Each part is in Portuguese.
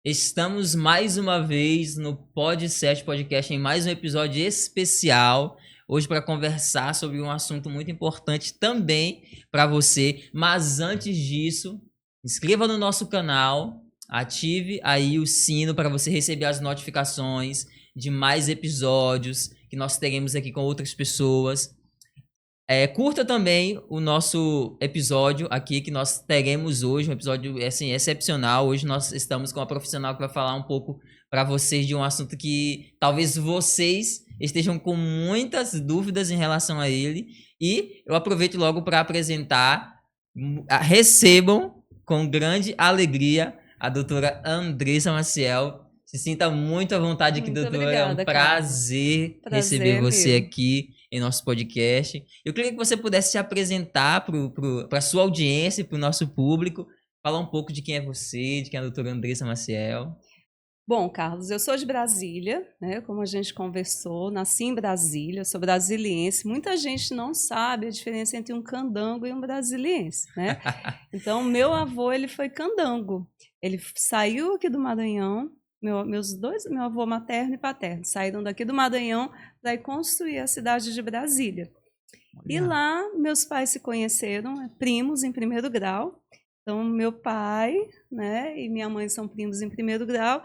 Estamos mais uma vez no Pod7 Podcast em mais um episódio especial. Hoje para conversar sobre um assunto muito importante também para você. Mas antes disso, inscreva no nosso canal, ative aí o sino para você receber as notificações de mais episódios que nós teremos aqui com outras pessoas. Curta também o nosso episódio aqui que nós teremos hoje, um episódio assim, excepcional. Hoje nós estamos com uma profissional que vai falar um pouco para vocês de um assunto que talvez vocês estejam com muitas dúvidas em relação a ele. E eu aproveito logo para apresentar, recebam com grande alegria a doutora Andressa Maciel. Se sinta muito à vontade aqui, Muito doutora. obrigada, É um prazer receber você meu. aqui em nosso podcast. Eu queria que você pudesse se apresentar para a sua audiência, para o nosso público, falar um pouco de quem é você, de quem é a doutora Andressa Maciel. Bom, Carlos, eu sou de Brasília, né? Como a gente conversou, nasci em Brasília, sou brasiliense. Muita gente não sabe a diferença entre um candango e um brasiliense, né? Então, meu avô, ele foi candango. Ele saiu aqui do Maranhão, meu avô materno e paterno, saíram daqui do Maranhão para ir construir a cidade de Brasília. E lá, meus pais se conheceram, primos em primeiro grau. Então, meu pai, né, e minha mãe são primos em primeiro grau,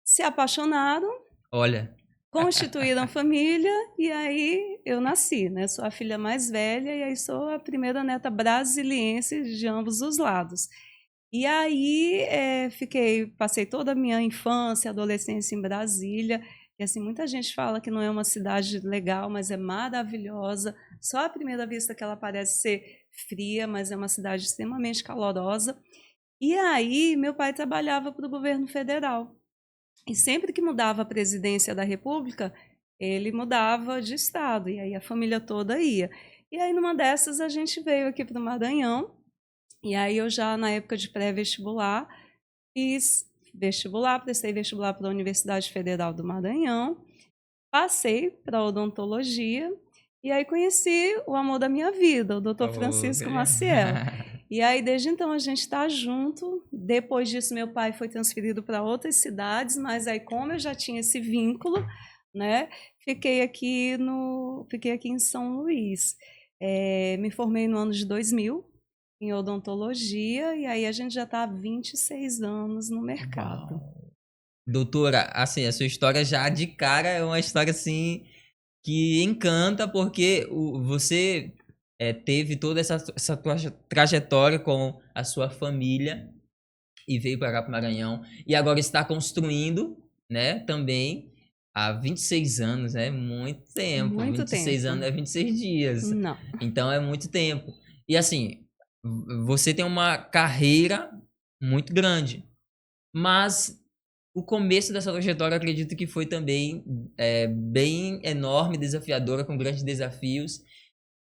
se apaixonaram, Olha, constituíram família, e aí eu nasci, né? Sou a filha mais velha e aí sou a primeira neta brasiliense de ambos os lados. E aí passei toda a minha infância, adolescência em Brasília. E assim, muita gente fala que não é uma cidade legal, mas é maravilhosa. Só à primeira vista que ela parece ser fria, mas é uma cidade extremamente calorosa. E aí, meu pai trabalhava para o governo federal. E sempre que mudava a presidência da República, ele mudava de estado. E aí a família toda ia. E aí, numa dessas, a gente veio aqui para o Maranhão. E aí eu já, na época de pré-vestibular, fiz vestibular, prestei vestibular para a Universidade Federal do Maranhão, passei para odontologia e aí conheci o amor da minha vida, o Dr. Francisco Maciel. E aí, desde então, a gente está junto. Depois disso, meu pai foi transferido para outras cidades, mas aí, como eu já tinha esse vínculo, né, fiquei aqui em São Luís. Me formei no ano de 2000, em odontologia, e aí a gente já está há 26 anos no mercado. Uau. Doutora, assim, a sua história já de cara é uma história assim que encanta porque você teve toda essa trajetória com a sua família e veio para cá para o Maranhão e agora está construindo, né, também há 26 anos, é muito tempo. Muito 26 tempo. anos é 26 dias. Não. Então é muito tempo. E assim, você tem uma carreira muito grande, mas o começo dessa trajetória eu acredito que foi também bem enorme, desafiadora, com grandes desafios.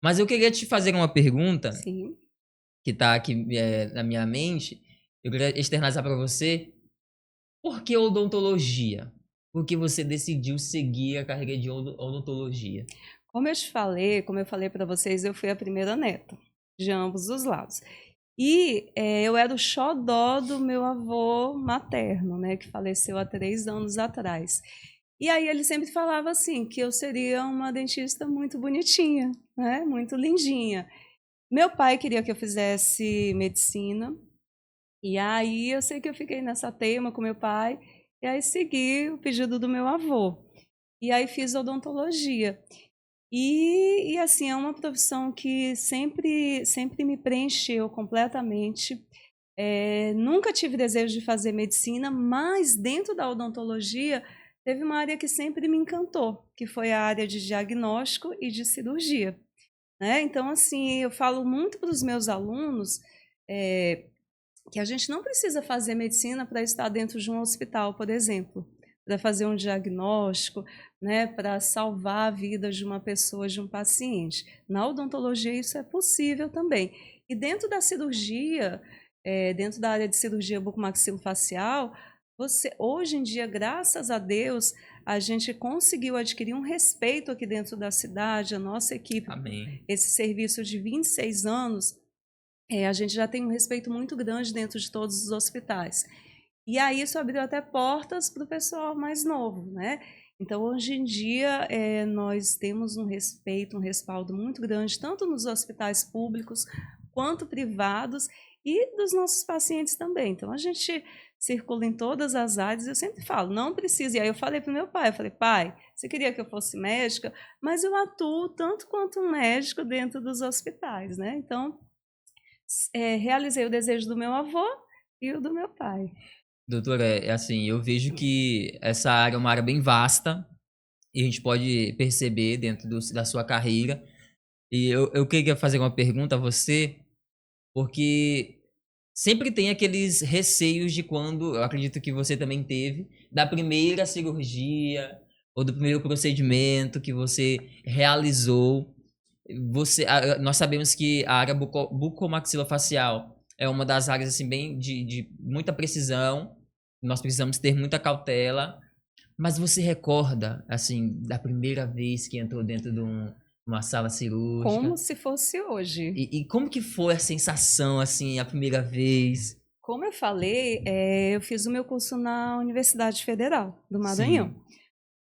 Mas eu queria te fazer uma pergunta Sim. que está aqui na minha mente. Eu queria externalizar para você. Por que odontologia? Por que você decidiu seguir a carreira de odontologia? Como eu falei para vocês, eu fui a primeira neta, de ambos os lados. E eu era o xodó do meu avô materno, né, que faleceu há 3 anos atrás. E aí ele sempre falava assim, que eu seria uma dentista muito bonitinha, né, muito lindinha. Meu pai queria que eu fizesse medicina, e aí eu sei que eu fiquei nessa teima com meu pai, e aí segui o pedido do meu avô. E aí fiz odontologia. E assim, é uma profissão que sempre me preencheu completamente. Nunca tive desejo de fazer medicina, mas dentro da odontologia teve uma área que sempre me encantou, que foi a área de diagnóstico e de cirurgia, né? Então, assim, eu falo muito para os meus alunos que a gente não precisa fazer medicina para estar dentro de um hospital, por exemplo, para fazer um diagnóstico, né, para salvar a vida de uma pessoa, de um paciente. Na odontologia isso é possível também. E dentro da cirurgia, dentro da área de cirurgia bucomaxilofacial, hoje em dia, graças a Deus, a gente conseguiu adquirir um respeito aqui dentro da cidade, a nossa equipe, Amém. esse serviço de 26 anos, a gente já tem um respeito muito grande dentro de todos os hospitais. E aí isso abriu até portas para o pessoal mais novo, né? Então, hoje em dia, nós temos um respeito, um respaldo muito grande, tanto nos hospitais públicos quanto privados, e dos nossos pacientes também. Então, a gente circula em todas as áreas, eu sempre falo, não precisa. E aí eu falei para o meu pai, eu falei, pai, você queria que eu fosse médica, mas eu atuo tanto quanto um médico dentro dos hospitais, né? Então, realizei o desejo do meu avô e o do meu pai. Doutora, assim, eu vejo que essa área é uma área bem vasta e a gente pode perceber dentro da sua carreira. E eu queria fazer uma pergunta a você, porque sempre tem aqueles receios de quando, eu acredito que você também teve, da primeira cirurgia ou do primeiro procedimento que você realizou. Nós sabemos que a área bucomaxilofacial é uma das áreas assim bem de muita precisão. Nós precisamos ter muita cautela. Mas você recorda assim da primeira vez que entrou dentro de uma sala cirúrgica? Como se fosse hoje. E como que foi a sensação assim a primeira vez? Como eu falei, eu fiz o meu curso na Universidade Federal do Maranhão. Sim.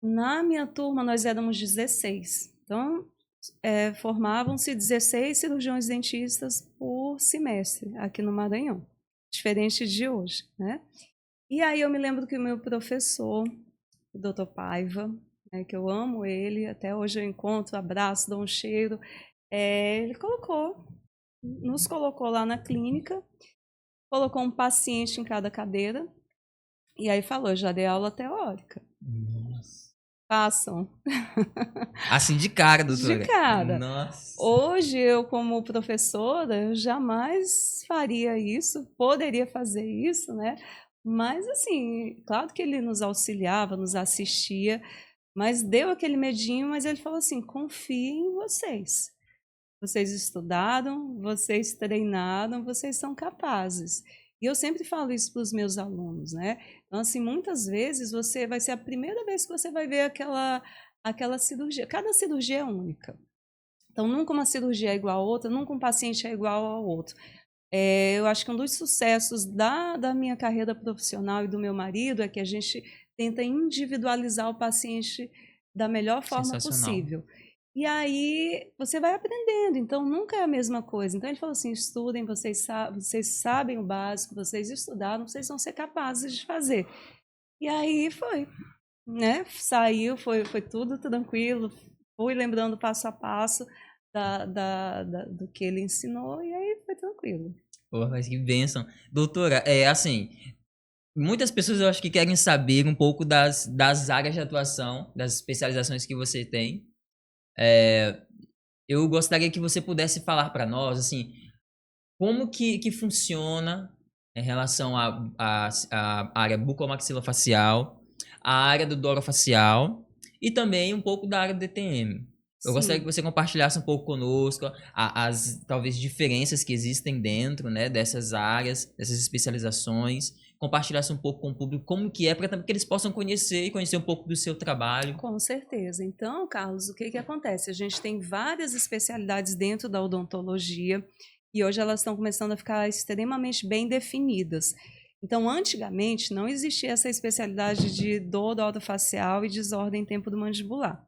Na minha turma, nós éramos 16. Então, formavam-se 16 cirurgiões dentistas por semestre aqui no Maranhão, diferente de hoje, né? E aí eu me lembro que o meu professor, o Dr. Paiva, né, que eu amo ele, até hoje eu encontro, abraço, dou um cheiro, ele nos colocou lá na clínica, colocou um paciente em cada cadeira, e aí falou, já dei aula teórica. Nossa. Façam. Assim de cara, doutora. De cara. Nossa. Hoje, eu como professora, eu jamais faria isso, poderia fazer isso, né? Mas, assim, claro que ele nos auxiliava, nos assistia, mas deu aquele medinho, mas ele falou assim, confie em vocês. Vocês estudaram, vocês treinaram, vocês são capazes. E eu sempre falo isso para os meus alunos, né? Então, assim, muitas vezes vai ser a primeira vez que você vai ver aquela cirurgia. Cada cirurgia é única. Então, nunca uma cirurgia é igual a outra, nunca um paciente é igual ao outro. Eu acho que um dos sucessos da minha carreira profissional e do meu marido é que a gente tenta individualizar o paciente da melhor forma possível. E aí você vai aprendendo, então nunca é a mesma coisa. Então ele falou assim, estudem, vocês sabem o básico, vocês estudaram, vocês vão ser capazes de fazer. E aí foi, né? Saiu, foi tudo tranquilo, fui lembrando passo a passo do que ele ensinou e aí foi tranquilo. Pô, mas que bênção. Doutora, assim, muitas pessoas eu acho que querem saber um pouco das áreas de atuação, das especializações que você tem. Eu gostaria que você pudesse falar para nós, assim, como que funciona em relação à área bucomaxilofacial, a área do dorofacial e também um pouco da área do DTM. Eu gostaria que você compartilhasse um pouco conosco as talvez diferenças que existem dentro, né, dessas áreas, dessas especializações, compartilhasse um pouco com o público como que é para que eles possam conhecer um pouco do seu trabalho. Com certeza. Então, Carlos, o que acontece? A gente tem várias especialidades dentro da odontologia e hoje elas estão começando a ficar extremamente bem definidas. Então, antigamente, não existia essa especialidade de dor orofacial e desordem temporomandibular.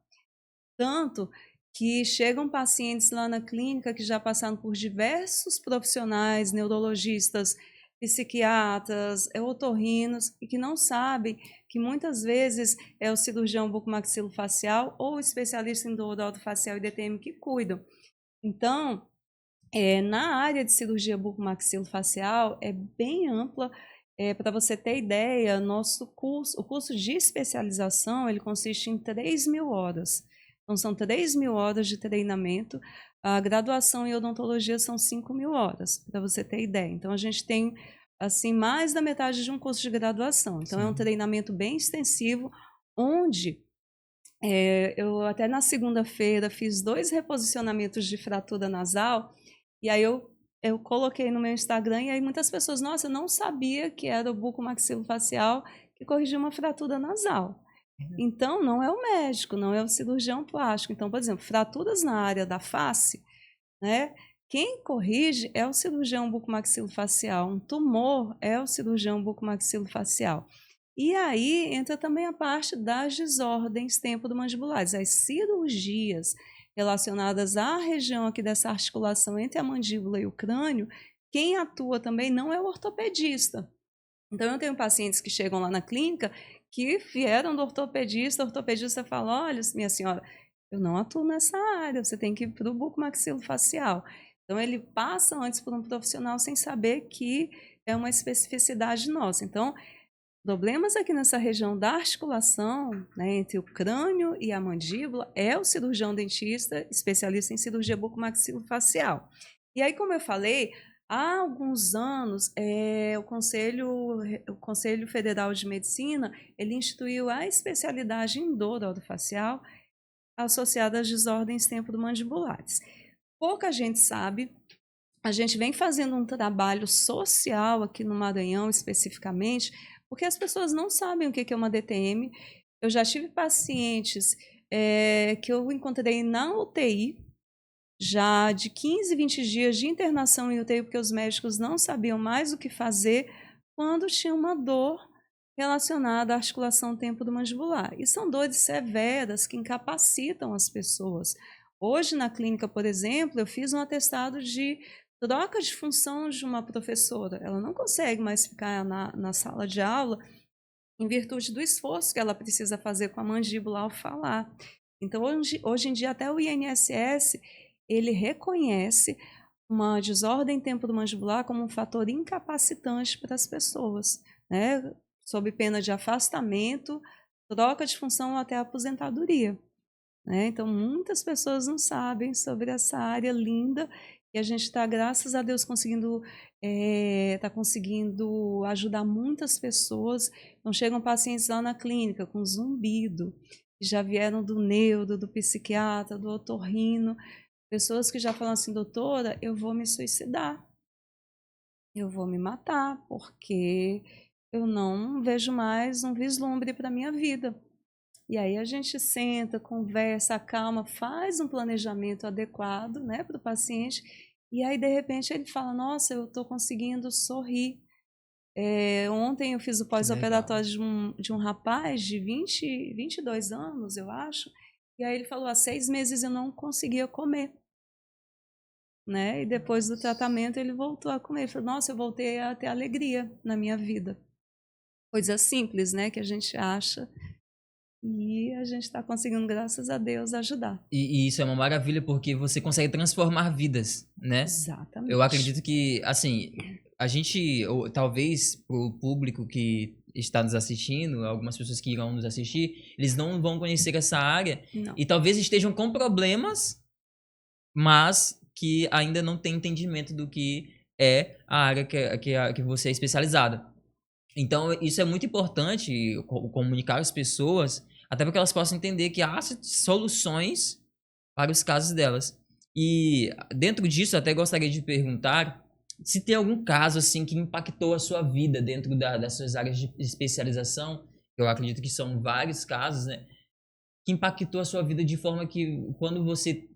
Tanto que chegam pacientes lá na clínica que já passaram por diversos profissionais, neurologistas, psiquiatras, otorrinos, e que não sabem que muitas vezes é o cirurgião bucomaxilofacial ou o especialista em dor orofacial e DTM que cuidam. Então, na área de cirurgia bucomaxilofacial é bem ampla. Para você ter ideia, o curso de especialização ele consiste em 3.000 horas. Então, são 3.000 horas de treinamento. A graduação em odontologia são 5.000 horas, para você ter ideia. Então, a gente tem assim mais da metade de um curso de graduação. Então, é um treinamento bem extensivo, onde eu até na segunda-feira fiz 2 reposicionamentos de fratura nasal, e aí eu coloquei no meu Instagram, e aí muitas pessoas, nossa, eu não sabia que era o bucomaxilofacial que corrigia uma fratura nasal. Então, não é o médico, não é o cirurgião plástico. Então, por exemplo, fraturas na área da face, né, Quem corrige é o cirurgião bucomaxilofacial. Um tumor é o cirurgião bucomaxilofacial. E aí entra também a parte das desordens temporomandibular, as cirurgias relacionadas à região aqui dessa articulação entre a mandíbula e o crânio. Quem atua também não é o ortopedista. Então, eu tenho pacientes que chegam lá na clínica que vieram do ortopedista, o ortopedista fala, olha, minha senhora, eu não atuo nessa área, você tem que ir para o bucomaxilofacial. Então, ele passa antes por um profissional sem saber que é uma especificidade nossa. Então, problemas aqui nessa região da articulação, né, entre o crânio e a mandíbula, é o cirurgião dentista, especialista em cirurgia bucomaxilofacial. E aí, como eu falei, há alguns anos, o Conselho Federal de Medicina, ele instituiu a especialidade em dor orofacial associada às desordens temporomandibulares. Pouca gente sabe, a gente vem fazendo um trabalho social aqui no Maranhão, especificamente, porque as pessoas não sabem o que é uma DTM. Eu já tive pacientes que eu encontrei na UTI, já de 15, 20 dias de internação em UTI, porque os médicos não sabiam mais o que fazer quando tinha uma dor relacionada à articulação temporomandibular. E são dores severas que incapacitam as pessoas. Hoje, na clínica, por exemplo, eu fiz um atestado de troca de função de uma professora. Ela não consegue mais ficar na sala de aula em virtude do esforço que ela precisa fazer com a mandíbula ao falar. Então, hoje em dia, até o INSS, ele reconhece uma desordem temporomandibular como um fator incapacitante para as pessoas, né? Sob pena de afastamento, troca de função ou até aposentadoria. Né? Então, muitas pessoas não sabem sobre essa área linda e a gente está, graças a Deus, conseguindo ajudar muitas pessoas. Então, chegam pacientes lá na clínica com zumbido, que já vieram do neuro, do psiquiatra, do otorrino, pessoas que já falam assim, doutora, eu vou me suicidar, eu vou me matar, porque eu não vejo mais um vislumbre para a minha vida. E aí a gente senta, conversa, acalma, faz um planejamento adequado, né, para o paciente, e aí de repente ele fala, nossa, eu estou conseguindo sorrir. Ontem eu fiz o pós-operatório de um rapaz de 22 anos, eu acho, e aí ele falou, há 6 meses eu não conseguia comer. Né? E depois do tratamento ele voltou a comer. Ele falou, nossa, eu voltei a ter alegria na minha vida. Coisa simples, né, que a gente acha. E a gente está conseguindo, graças a Deus, ajudar. E isso é uma maravilha porque você consegue transformar vidas, né? Exatamente. Eu acredito que, assim, a gente, ou talvez pro público que está nos assistindo, algumas pessoas que irão nos assistir, eles não vão conhecer essa área Não. e talvez estejam com problemas, mas que ainda não têm entendimento do que é a área que você é especializada. Então, isso é muito importante, comunicar às pessoas, até para que elas possam entender que há soluções para os casos delas. E dentro disso, até gostaria de perguntar se tem algum caso assim que impactou a sua vida dentro das suas áreas de especialização. Eu acredito que são vários casos, né? Que impactou a sua vida de forma que quando você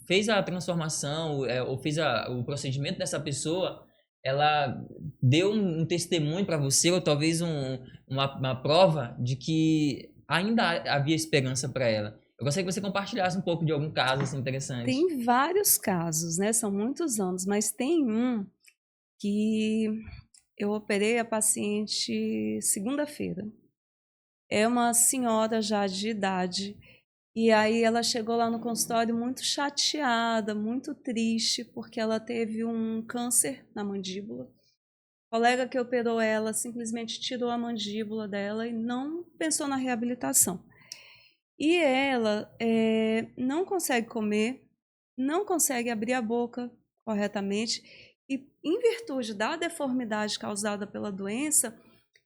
fez a transformação ou fez o procedimento dessa pessoa, ela deu um testemunho para você ou talvez uma prova de que ainda havia esperança para ela. Eu gostaria que você compartilhasse um pouco de algum caso assim, interessante. Tem vários casos, né? São muitos anos, mas tem um que eu operei a paciente segunda-feira. É uma senhora já de idade. E aí ela chegou lá no consultório muito chateada, muito triste, porque ela teve um câncer na mandíbula. O colega que operou ela simplesmente tirou a mandíbula dela e não pensou na reabilitação. E ela não consegue comer, não consegue abrir a boca corretamente e, em virtude da deformidade causada pela doença,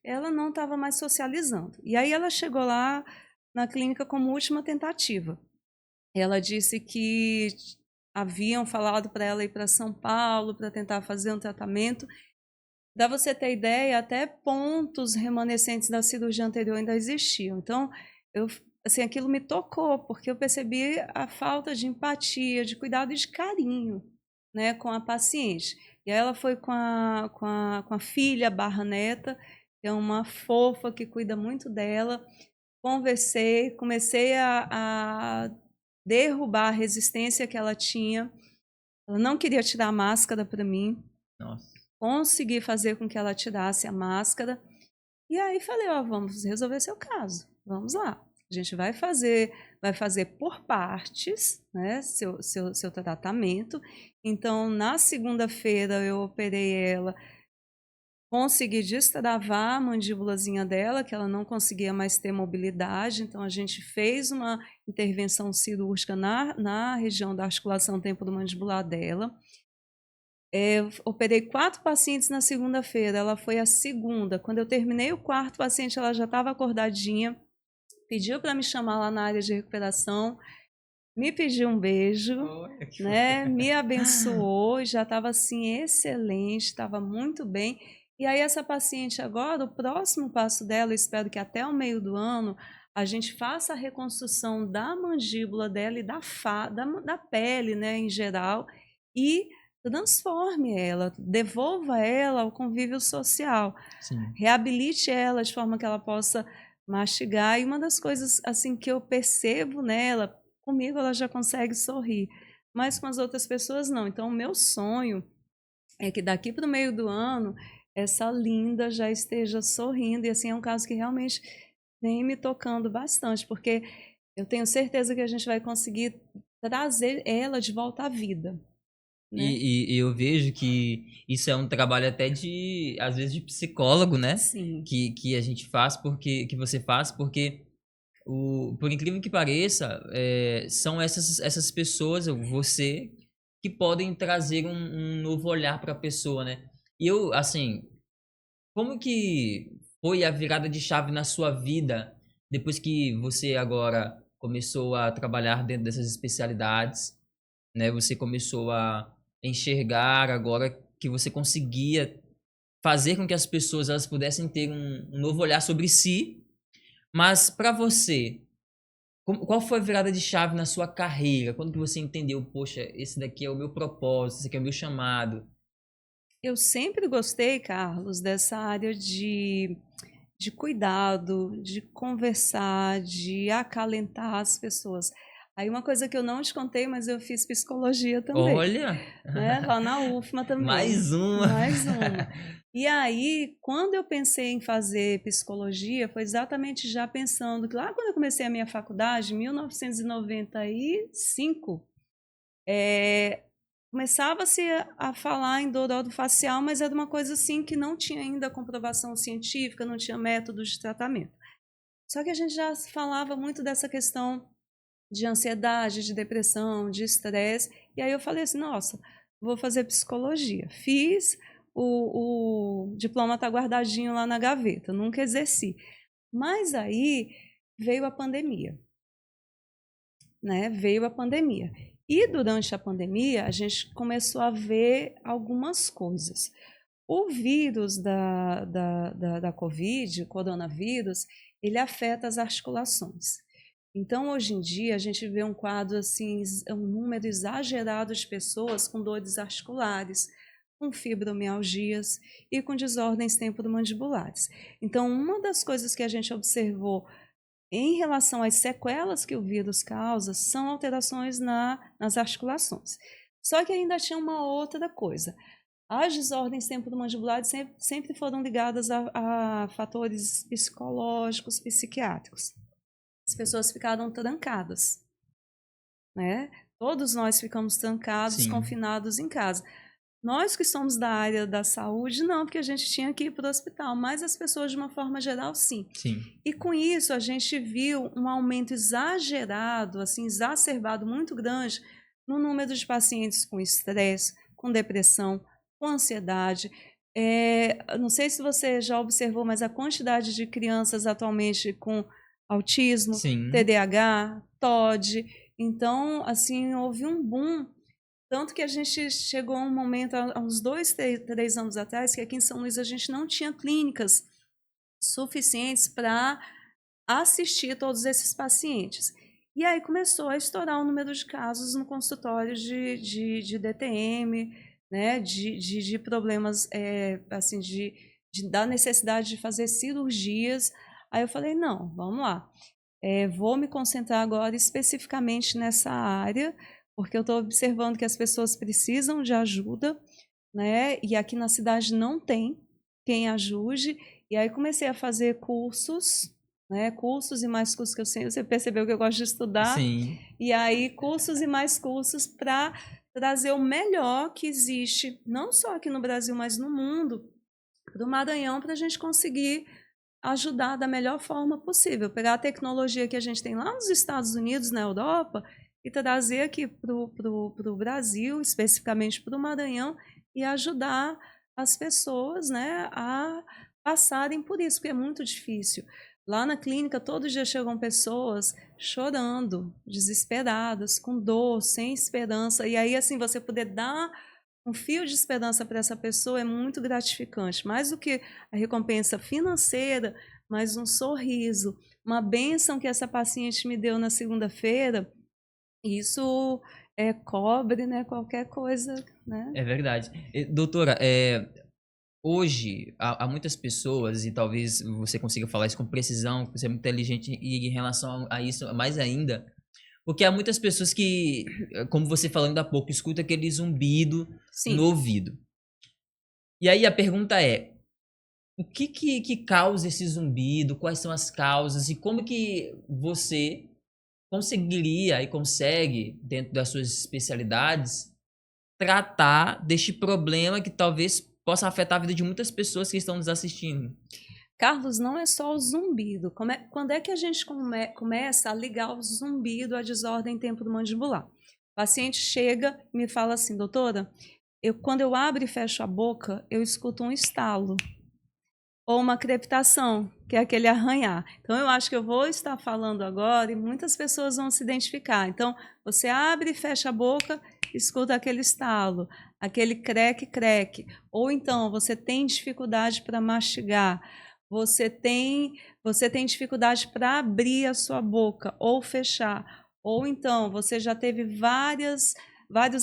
ela não estava mais socializando. E aí ela chegou lá na clínica como última tentativa. Ela disse que haviam falado para ela ir para São Paulo para tentar fazer um tratamento. Para você ter ideia, até pontos remanescentes da cirurgia anterior ainda existiam. Então, assim, aquilo me tocou, porque eu percebi a falta de empatia, de cuidado e de carinho, né, com a paciente. E aí ela foi com a filha barra neta, que é uma fofa que cuida muito dela. Conversei, comecei a derrubar a resistência que ela tinha. Ela não queria tirar a máscara para mim. Nossa. Consegui fazer com que ela tirasse a máscara. E aí falei, ó, vamos resolver seu caso. Vamos lá. A gente vai fazer por partes, né, seu tratamento. Então, na segunda-feira eu operei ela, consegui destravar a mandíbulazinha dela, que ela não conseguia mais ter mobilidade. Então, a gente fez uma intervenção cirúrgica na região da articulação temporomandibular dela. Operei 4 pacientes na segunda-feira, ela foi a segunda. Quando eu terminei o 4º paciente, ela já estava acordadinha, pediu para me chamar lá na área de recuperação, me pediu um beijo, né? Me abençoou, já estava assim excelente, estava muito bem. E aí essa paciente agora, o próximo passo dela, eu espero que até o meio do ano, a gente faça a reconstrução da mandíbula dela e da pele, né, em geral, e transforme ela, devolva ela ao convívio social, Sim. reabilite ela de forma que ela possa mastigar. E uma das coisas assim que eu percebo nela, comigo ela já consegue sorrir, mas com as outras pessoas não. Então o meu sonho é que daqui para o meio do ano essa linda já esteja sorrindo, e assim é um caso que realmente vem me tocando bastante, porque eu tenho certeza que a gente vai conseguir trazer ela de volta à vida. Né? E eu vejo que isso é um trabalho até de, às vezes, de psicólogo, né? Sim. Que a gente faz, que você faz, porque, por incrível que pareça, são essas pessoas, você, que podem trazer um novo olhar para a pessoa, né? E eu, assim, como que foi a virada de chave na sua vida, depois que você agora começou a trabalhar dentro dessas especialidades? Né? Você começou a enxergar agora que você conseguia fazer com que as pessoas elas pudessem ter um novo olhar sobre si. Mas para você, qual foi a virada de chave na sua carreira? Quando que você entendeu, poxa, esse daqui é o meu propósito, esse aqui é o meu chamado? Eu sempre gostei, Carlos, dessa área de cuidado, de conversar, de acalentar as pessoas. Aí uma coisa que eu não te contei, mas eu fiz psicologia também, Olha! né? Lá na UFMA também. Mais uma! Mais uma. E aí, quando eu pensei em fazer psicologia, foi exatamente já pensando que lá quando eu comecei a minha faculdade, em 1995, começava-se a falar em dor orofacial, mas era uma coisa assim que não tinha ainda comprovação científica, não tinha métodos de tratamento. Só que a gente já falava muito dessa questão de ansiedade, de depressão, de estresse. E aí eu falei assim, nossa, vou fazer psicologia. Fiz, o diploma está guardadinho lá na gaveta, nunca exerci. Mas aí veio a pandemia, né? Veio a pandemia. E durante a pandemia, a gente começou a ver algumas coisas. O vírus da Covid, o coronavírus, ele afeta as articulações. Então, hoje em dia, a gente vê um quadro assim, um número exagerado de pessoas com dores articulares, com fibromialgias e com desordens temporomandibulares. Então, uma das coisas que a gente observou em relação às sequelas que o vírus causa são alterações nas articulações. Só que ainda tinha uma outra coisa. As desordens temporomandibulares sempre foram ligadas a fatores psicológicos, psiquiátricos. As pessoas ficaram trancadas, né? Todos nós ficamos trancados, Sim. confinados em casa. Nós que somos da área da saúde, não, porque a gente tinha que ir para o hospital, mas as pessoas, de uma forma geral, sim. Sim. E com isso, a gente viu um aumento exagerado, assim, exacerbado, muito grande, no número de pacientes com estresse, com depressão, com ansiedade. Não sei se você já observou, mas a quantidade de crianças atualmente com autismo, Sim. TDAH, TOD. Então, assim, houve um boom. Tanto que a gente chegou a um momento, há uns 2, 3 anos atrás, que aqui em São Luís a gente não tinha clínicas suficientes para assistir todos esses pacientes. E aí começou a estourar o número de casos no consultório de DTM, né, de problemas, assim, da necessidade de fazer cirurgias. Aí eu falei, não, vamos lá. Vou me concentrar agora especificamente nessa área, porque eu estou observando que as pessoas precisam de ajuda, né? E aqui na cidade não tem quem ajude. E aí comecei a fazer cursos, né? Cursos e mais cursos que eu sei. Você percebeu que eu gosto de estudar. Sim. E aí cursos e mais cursos para trazer o melhor que existe, não só aqui no Brasil, mas no mundo, para o Maranhão, para a gente conseguir ajudar da melhor forma possível. Pegar a tecnologia que a gente tem lá nos Estados Unidos, na Europa, e trazer aqui para o Brasil, especificamente para o Maranhão, e ajudar as pessoas, né, a passarem por isso, porque é muito difícil. Lá na clínica, todos os dias chegam pessoas chorando, desesperadas, com dor, sem esperança. E aí, assim, você poder dar um fio de esperança para essa pessoa é muito gratificante. Mais do que a recompensa financeira, mas um sorriso, uma bênção que essa paciente me deu na segunda-feira, isso cobre, né, qualquer coisa, né? É verdade. Doutora, hoje há muitas pessoas, e talvez você consiga falar isso com precisão, você é muito inteligente e em relação a isso mais ainda, porque há muitas pessoas que, como você falando há pouco, escuta aquele zumbido no Sim. ouvido. E aí a pergunta é, o que causa esse zumbido? Quais são as causas? E como que você conseguiria e consegue, dentro das suas especialidades, tratar deste problema que talvez possa afetar a vida de muitas pessoas que estão nos assistindo? Carlos, não é só o zumbido. Quando é que a gente começa a ligar o zumbido à desordem temporomandibular? O paciente chega e me fala assim, doutora, quando eu abro e fecho a boca, eu escuto um estalo ou uma crepitação, que é aquele arranhar. Então, eu acho que eu vou estar falando agora e muitas pessoas vão se identificar. Então, você abre e fecha a boca, escuta aquele estalo, aquele creque-creque. Ou então, você tem dificuldade para mastigar, você tem dificuldade para abrir a sua boca ou fechar. Ou então, você já teve vários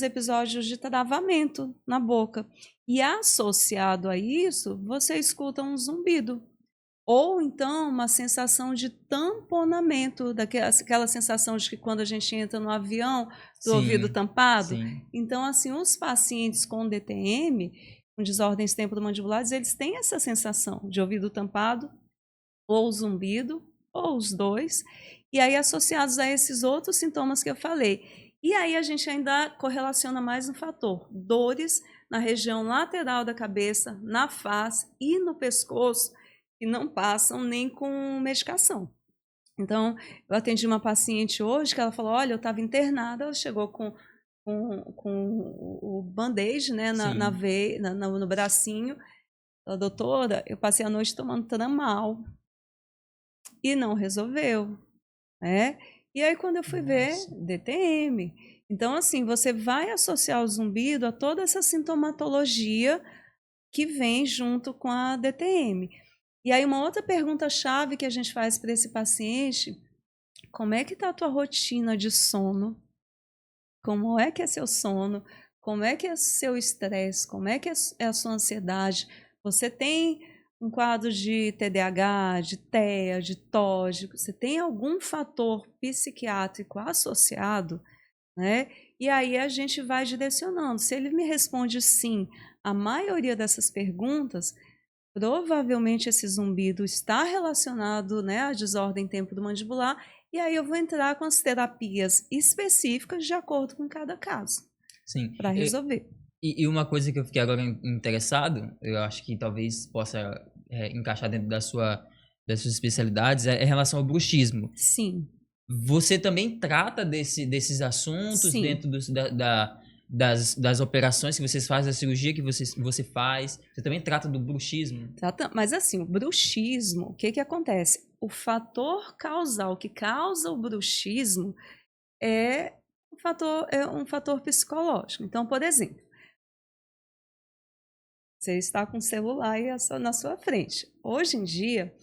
episódios de travamento na boca. E associado a isso, você escuta um zumbido. Ou então uma sensação de tamponamento, aquela sensação de que quando a gente entra no avião, do ouvido Sim, tampado. sim. Então, assim, os pacientes com DTM, com desordens temporomandibulares, eles têm essa sensação de ouvido tampado, ou zumbido, ou os dois. E aí, associados a esses outros sintomas que eu falei. E aí, a gente ainda correlaciona mais um fator: dores na região lateral da cabeça, na face e no pescoço, que não passam nem com medicação. Então, eu atendi uma paciente hoje que ela falou: olha, eu estava internada, ela chegou com o band-aid, né, na Sim. veia, no bracinho. Ela, doutora, eu passei a noite tomando Tramal e não resolveu, né? E aí, quando eu fui ver, Nossa. DTM. Então, assim, você vai associar o zumbido a toda essa sintomatologia que vem junto com a DTM. E aí, uma outra pergunta-chave que a gente faz para esse paciente: como é que está a tua rotina de sono? Como é que é seu sono? Como é que é seu estresse? Como é que é a sua ansiedade? Você tem um quadro de TDAH, de TEA, de TOD? Você tem algum fator psiquiátrico associado, né? E aí a gente vai direcionando. Se ele me responde sim, a maioria dessas perguntas, provavelmente esse zumbido está relacionado, né, à desordem temporomandibular, e aí eu vou entrar com as terapias específicas de acordo com cada caso, Sim. para resolver. E uma coisa que eu fiquei agora interessado, eu acho que talvez possa encaixar dentro das suas especialidades, é em relação ao bruxismo. Sim, Você também trata desses assuntos sim. dentro das operações que vocês fazem, da cirurgia que você faz? Você também trata do bruxismo? Mas assim, o bruxismo, o que que acontece? O fator causal que causa o bruxismo é um fator psicológico. Então, por exemplo, você está com o celular aí na sua frente. Hoje em dia,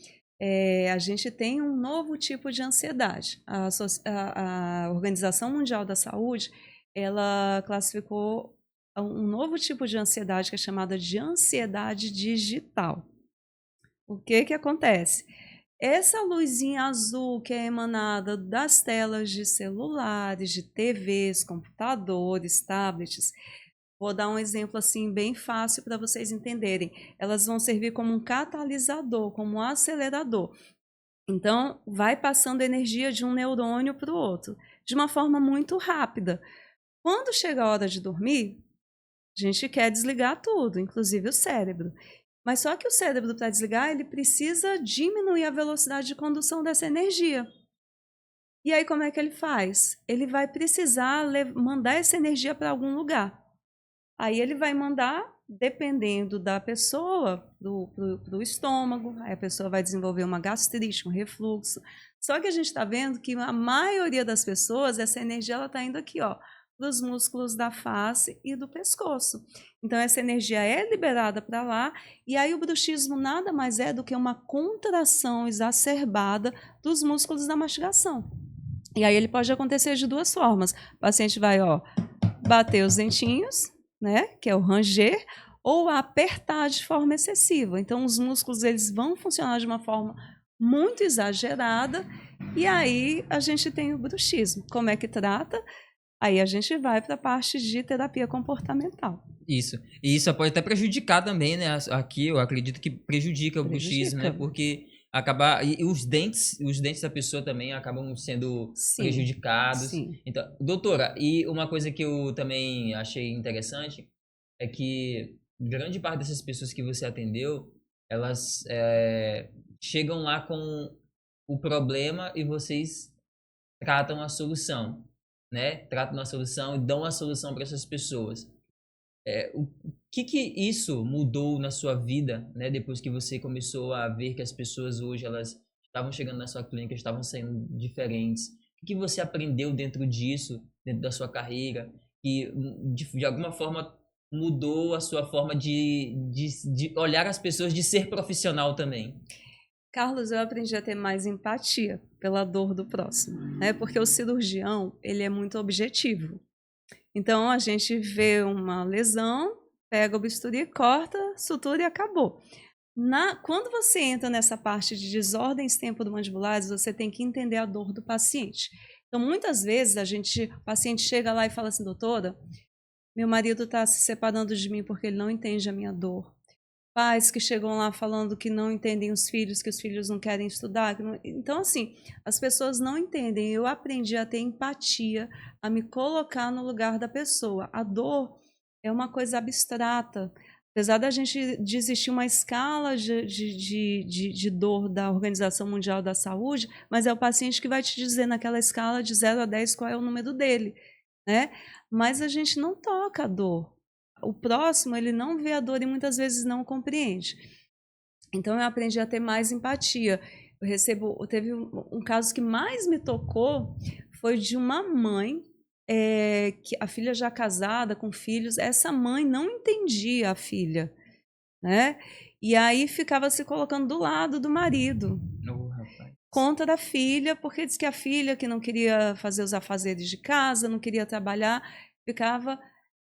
a gente tem um novo tipo de ansiedade. A Organização Mundial da Saúde, ela classificou um novo tipo de ansiedade que é chamada de ansiedade digital. O que que acontece? Essa luzinha azul que é emanada das telas de celulares, de TVs, computadores, tablets, vou dar um exemplo assim bem fácil para vocês entenderem. Elas vão servir como um catalisador, como um acelerador. Então, vai passando energia de um neurônio para o outro, de uma forma muito rápida. Quando chega a hora de dormir, a gente quer desligar tudo, inclusive o cérebro. Mas só que o cérebro, para desligar, ele precisa diminuir a velocidade de condução dessa energia. E aí, como é que ele faz? Ele vai precisar mandar essa energia para algum lugar. Aí ele vai mandar, dependendo da pessoa, pro estômago. Aí a pessoa vai desenvolver uma gastrite, um refluxo. Só que a gente está vendo que a maioria das pessoas, essa energia está indo aqui, ó, dos músculos da face e do pescoço. Então, essa energia é liberada para lá, e aí o bruxismo nada mais é do que uma contração exacerbada dos músculos da mastigação. E aí ele pode acontecer de duas formas. O paciente vai, ó, bater os dentinhos, né, que é o ranger, ou apertar de forma excessiva. Então, os músculos eles vão funcionar de uma forma muito exagerada, e aí a gente tem o bruxismo. Como é que trata? Aí a gente vai para a parte de terapia comportamental. Isso. E isso pode até prejudicar também, né? Aqui eu acredito que prejudica o bruxismo, né? Porque acaba e os dentes da pessoa também acabam sendo prejudicados. Sim. Então, doutora, e uma coisa que eu também achei interessante é que grande parte dessas pessoas que você atendeu, elas chegam lá com o problema e vocês tratam a solução, né? Tratam a solução e dão a solução para essas pessoas. O que isso mudou na sua vida, né? Depois que você começou a ver que as pessoas hoje elas estavam chegando na sua clínica, estavam sendo diferentes. O que você aprendeu dentro disso, dentro da sua carreira, que de alguma forma mudou a sua forma de olhar as pessoas, de ser profissional também? Carlos, eu aprendi a ter mais empatia pela dor do próximo, né? Porque o cirurgião, ele é muito objetivo. Então, a gente vê uma lesão, pega o bisturi, corta, sutura e acabou. Quando você entra nessa parte de desordens temporomandibulares, você tem que entender a dor do paciente. Então, muitas vezes, o paciente chega lá e fala assim, doutora, meu marido está se separando de mim porque ele não entende a minha dor. Pais que chegam lá falando que não entendem os filhos, que os filhos não querem estudar. Então, assim, as pessoas não entendem. Eu aprendi a ter empatia, a me colocar no lugar da pessoa. A dor é uma coisa abstrata. Apesar da gente existir uma escala de dor da Organização Mundial da Saúde, mas é o paciente que vai te dizer naquela escala de 0 a 10 qual é o número dele, né? Mas a gente não toca a dor. O próximo, ele não vê a dor e muitas vezes não compreende. Então, eu aprendi a ter mais empatia. Teve um caso que mais me tocou, foi de uma mãe, que a filha já casada, com filhos, essa mãe não entendia a filha, né? E aí ficava se colocando do lado do marido, contra a filha, porque diz que a filha que não queria fazer os afazeres de casa, não queria trabalhar, ficava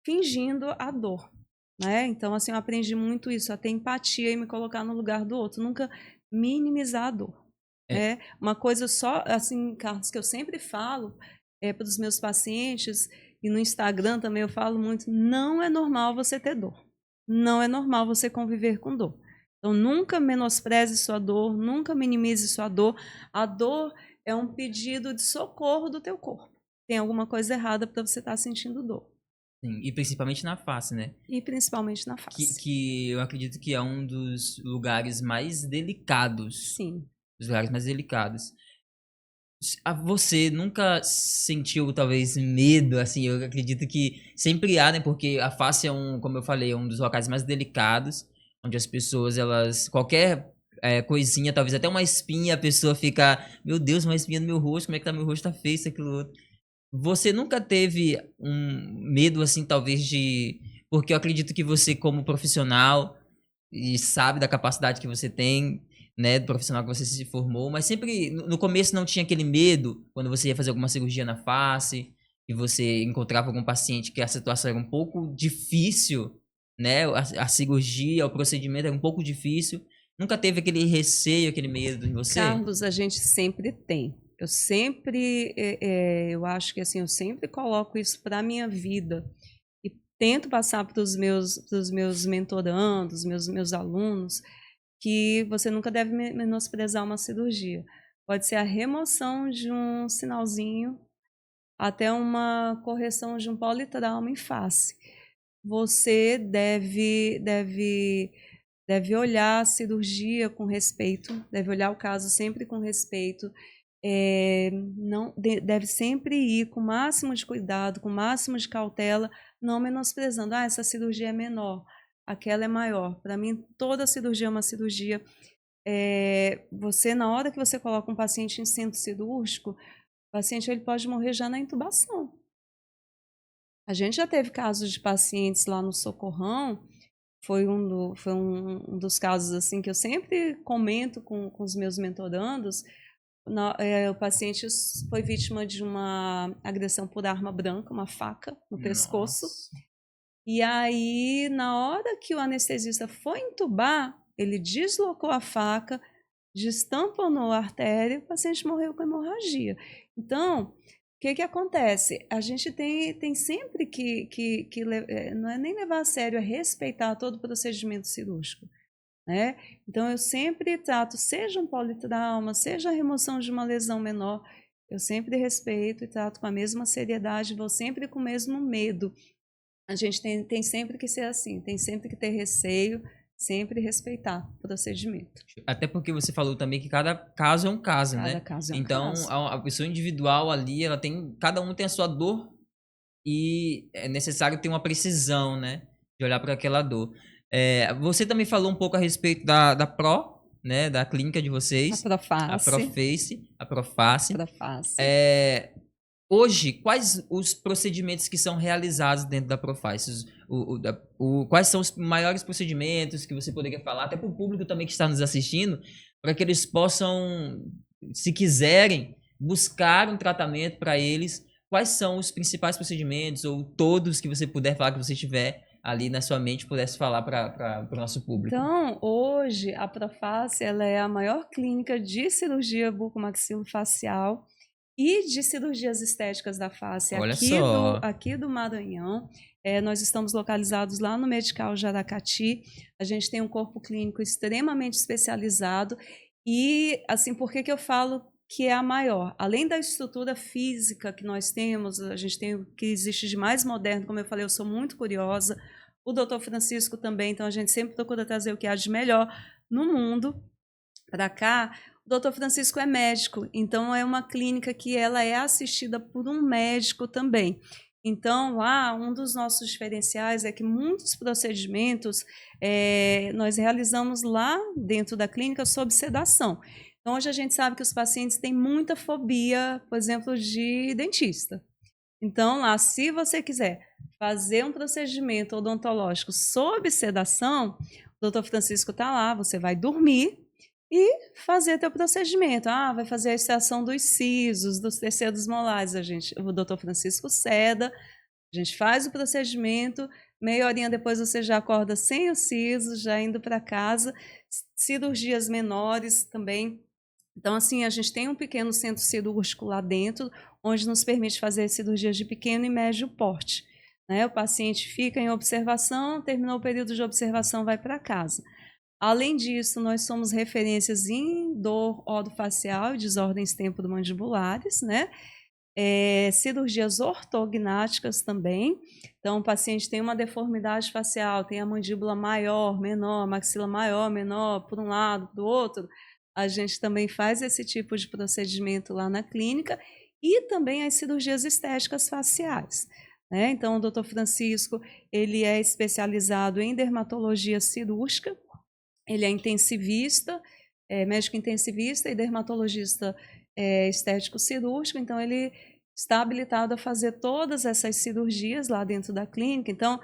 fingindo a dor, né? Então, assim, eu aprendi muito isso, a ter empatia e me colocar no lugar do outro, nunca minimizar a dor. Né? Uma coisa só, assim, Carlos, que eu sempre falo para os meus pacientes, e no Instagram também eu falo muito, não é normal você ter dor. Não é normal você conviver com dor. Então, nunca menospreze sua dor, nunca minimize sua dor. A dor é um pedido de socorro do teu corpo. Tem alguma coisa errada para você estar sentindo dor. Sim, e principalmente na face, né? E principalmente na face. Que eu acredito que é um dos lugares mais delicados. Sim. Os lugares mais delicados. Você nunca sentiu, talvez, medo, assim? Eu acredito que sempre há, né? Porque a face é como eu falei, é um dos locais mais delicados, onde as pessoas, elas... Qualquer coisinha, talvez até uma espinha, a pessoa fica... Meu Deus, uma espinha no meu rosto, como é que tá meu rosto? Tá feio isso, aquilo outro. Você nunca teve um medo, assim, talvez de... Porque eu acredito que você, como profissional, e sabe da capacidade que você tem, né, do profissional que você se formou, mas sempre no começo não tinha aquele medo quando você ia fazer alguma cirurgia na face e você encontrava algum paciente que a situação era um pouco difícil, né? A cirurgia, o procedimento era um pouco difícil. Nunca teve aquele receio, aquele medo em você? Carlos, a gente sempre tem. Eu sempre, eu acho que assim, eu sempre coloco isso para a minha vida e tento passar para os meus mentorandos, meus alunos, que você nunca deve menosprezar uma cirurgia. Pode ser a remoção de um sinalzinho até uma correção de um politrauma em face. Você deve olhar a cirurgia com respeito, deve olhar o caso sempre com respeito, não deve sempre ir com o máximo de cuidado, com o máximo de cautela, não menosprezando. Ah, essa cirurgia é menor, aquela é maior. Para mim, toda cirurgia é uma cirurgia. Você, na hora que você coloca um paciente em centro cirúrgico, o paciente ele pode morrer já na intubação. A gente já teve casos de pacientes lá no Socorrão. Foi um dos casos assim que eu sempre comento com os meus mentorandos. O paciente foi vítima de uma agressão por arma branca, uma faca no pescoço. E aí, na hora que o anestesista foi entubar, ele deslocou a faca, destamponou a artéria, o paciente morreu com hemorragia. Então, o que acontece? A gente tem sempre que não é nem levar a sério, é respeitar todo o procedimento cirúrgico, né? Então, eu sempre trato, seja um politrauma, seja a remoção de uma lesão menor, eu sempre respeito e trato com a mesma seriedade, vou sempre com o mesmo medo. A gente tem sempre que ser assim, tem sempre que ter receio, sempre respeitar o procedimento. Até porque você falou também que cada caso é um caso, Cada né? caso é um Então, caso. a pessoa individual ali, cada um tem a sua dor e é necessário ter uma precisão, né? De olhar para aquela dor. Você também falou um pouco a respeito da Pro, né? Da clínica de A vocês, a Proface. Proface, a Proface. Proface. Hoje, quais os procedimentos que são realizados dentro da Proface? Quais são os maiores procedimentos que você poderia falar, até para o público também que está nos assistindo, para que eles possam, se quiserem, buscar um tratamento para eles? Quais são os principais procedimentos, ou todos que você puder falar, que você tiver ali na sua mente, pudesse falar para o nosso público? Então, hoje, a Proface ela é a maior clínica de cirurgia bucomaxilofacial e de cirurgias estéticas da face Olha só. aqui do Maranhão. Nós estamos localizados lá no Medical Jaracati. A gente tem um corpo clínico extremamente especializado. E, assim, por que eu falo que é a maior? Além da estrutura física que nós temos, a gente tem o que existe de mais moderno, como eu falei, eu sou muito curiosa. O doutor Francisco também, então a gente sempre procura trazer o que há de melhor no mundo para cá. O doutor Francisco é médico, então é uma clínica que ela é assistida por um médico também. Então, lá, um dos nossos diferenciais é que muitos procedimentos nós realizamos lá dentro da clínica sob sedação. Então, hoje a gente sabe que os pacientes têm muita fobia, por exemplo, de dentista. Então, lá, se você quiser fazer um procedimento odontológico sob sedação, o doutor Francisco está lá, você vai dormir e fazer teu procedimento. Vai fazer a extração dos sisos, dos terceiros molares. O doutor Francisco seda, a gente faz o procedimento, meia horinha depois você já acorda sem os sisos, já indo para casa. Cirurgias menores também. Então, assim, a gente tem um pequeno centro cirúrgico lá dentro, onde nos permite fazer cirurgias de pequeno e médio porte. Né? O paciente fica em observação, terminou o período de observação, vai para casa. Além disso, nós somos referências em dor orofacial e desordens temporomandibulares, né? Cirurgias ortognáticas também. Então, o paciente tem uma deformidade facial, tem a mandíbula maior, menor, maxila maior, menor, por um lado, para o outro. A gente também faz esse tipo de procedimento lá na clínica e também as cirurgias estéticas faciais. Né? Então, o doutor Francisco, ele é especializado em dermatologia cirúrgica, ele é intensivista, médico intensivista e dermatologista estético cirúrgico, então ele está habilitado a fazer todas essas cirurgias lá dentro da clínica. Então,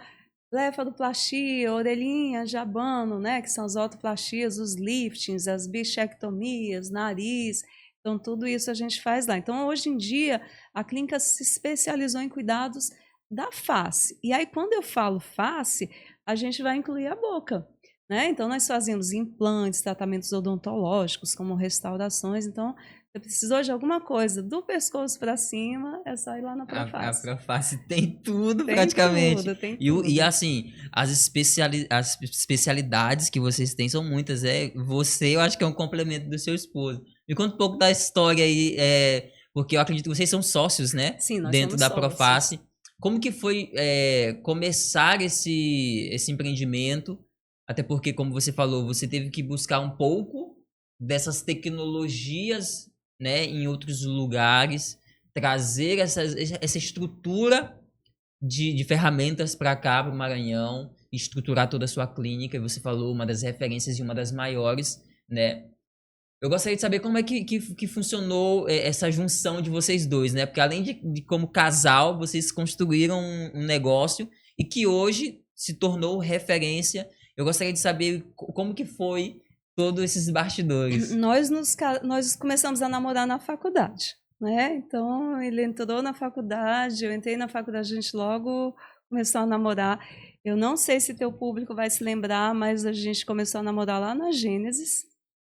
blefaroplastia, orelhinha, jabano, né, que são as otoplastias, os liftings, as bichectomias, nariz. Então, tudo isso a gente faz lá. Então, hoje em dia, a clínica se especializou em cuidados da face. E aí, quando eu falo face, a gente vai incluir a boca, né? Então, nós fazemos implantes, tratamentos odontológicos, como restaurações. Então, você precisou de alguma coisa do pescoço para cima, é só ir lá na A Proface. Proface tem tudo Tem praticamente. tudo, tem E, tudo. e assim, as especialidades que vocês têm são muitas. Você, eu acho que é um complemento do seu esposo. Me conta um pouco da história aí, porque eu acredito que vocês são sócios, né? Sim, nós Dentro somos da sócios. Proface. Como que foi começar esse empreendimento? Até porque, como você falou, você teve que buscar um pouco dessas tecnologias, né, em outros lugares, trazer essa estrutura de ferramentas para cá, para o Maranhão, estruturar toda a sua clínica. E você falou uma das referências e uma das maiores, né? Eu gostaria de saber como é que funcionou essa junção de vocês dois, né? Porque além de como casal, vocês construíram um negócio e que hoje se tornou referência. Eu gostaria de saber como que foi todos esses bastidores. Nós começamos a namorar na faculdade, né? Então, ele entrou na faculdade, eu entrei na faculdade, a gente logo começou a namorar. Eu não sei se teu público vai se lembrar, mas a gente começou a namorar lá na Gênesis.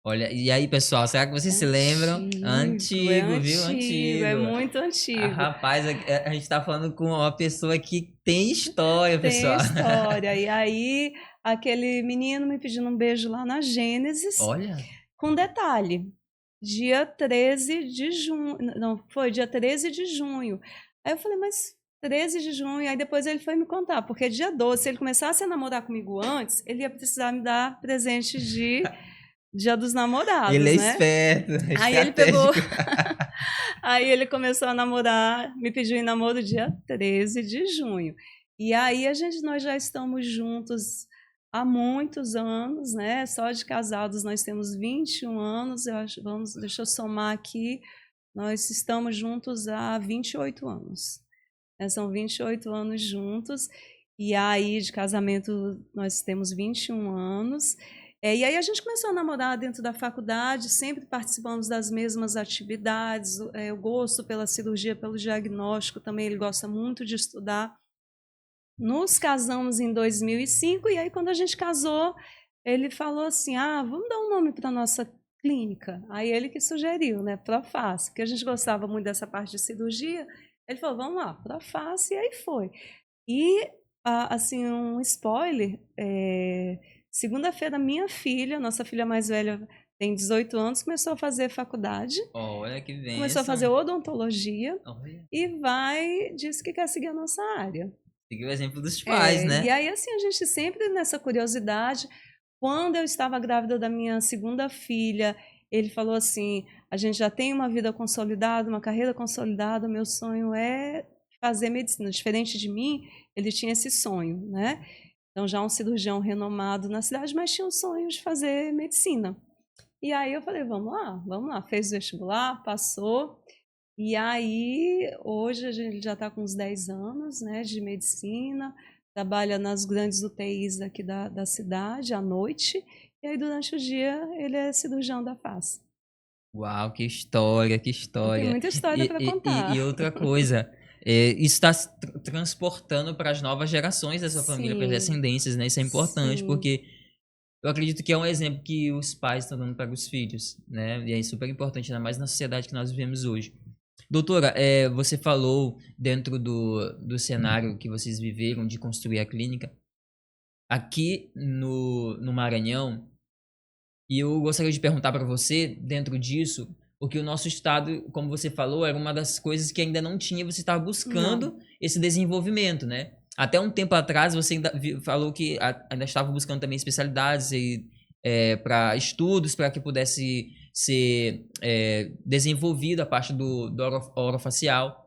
Olha, e aí, pessoal, será que vocês se lembram? Antigo, viu? É Antigo. muito Ah, antigo. rapaz, a gente tá falando com uma pessoa que tem história, Tem pessoal. história. E aí, aquele menino me pedindo um beijo lá na Gênesis, Olha, com detalhe, dia 13 de junho, não, foi dia 13 de junho. Aí eu falei, mas 13 de junho, aí depois ele foi me contar, porque dia 12, se ele começasse a namorar comigo antes, ele ia precisar me dar presente de Dia dos ele Namorados, é né? esperto, Aí ele pegou, estratégico. aí ele começou a namorar, me pediu em namoro dia 13 de junho. E aí nós já estamos juntos há muitos anos, né? Só de casados nós temos 21 anos, eu acho, deixa eu somar aqui, nós estamos juntos há 28 anos. São 28 anos juntos, e aí de casamento nós temos 21 anos. E aí a gente começou a namorar dentro da faculdade, sempre participamos das mesmas atividades, o gosto pela cirurgia, pelo diagnóstico também, ele gosta muito de estudar. Nos casamos em 2005, e aí quando a gente casou, ele falou assim, vamos dar um nome para a nossa clínica. Aí ele que sugeriu, né, Proface, porque a gente gostava muito dessa parte de cirurgia. Ele falou, vamos lá, Proface, e aí foi. E, assim, um spoiler, segunda-feira, minha filha, nossa filha mais velha, tem 18 anos, começou a fazer faculdade. Olha que bênção. Começou a fazer odontologia. Olha. E disse que quer seguir a nossa área. Seguiu o exemplo dos pais, né? E aí, assim, a gente sempre nessa curiosidade. Quando eu estava grávida da minha segunda filha, ele falou assim, a gente já tem uma vida consolidada, uma carreira consolidada, meu sonho é fazer medicina. Diferente de mim, ele tinha esse sonho, né? Então, já um cirurgião renomado na cidade, mas tinha um sonho de fazer medicina. E aí eu falei, vamos lá. Fez o vestibular, passou. E aí, hoje a gente já está com uns 10 anos, né, de medicina, trabalha nas grandes UTIs aqui da cidade, à noite, e aí durante o dia ele é cirurgião da face. Uau, que história, que história. Tem muita história para contar. E outra coisa, isso está se transportando para as novas gerações da sua família, para as descendências, né? Isso é importante, Sim. porque eu acredito que é um exemplo que os pais estão dando para os filhos, né? E é super importante, ainda mais na sociedade que nós vivemos hoje. Doutora, você falou dentro do cenário que vocês viveram de construir a clínica, aqui no Maranhão, e eu gostaria de perguntar para você, dentro disso, porque o nosso estado, como você falou, era uma das coisas que ainda não tinha, você estava buscando esse desenvolvimento, né? Até um tempo atrás você ainda falou que ainda estava buscando também especialidades para estudos, para que pudesse ser desenvolvida a parte do orofacial.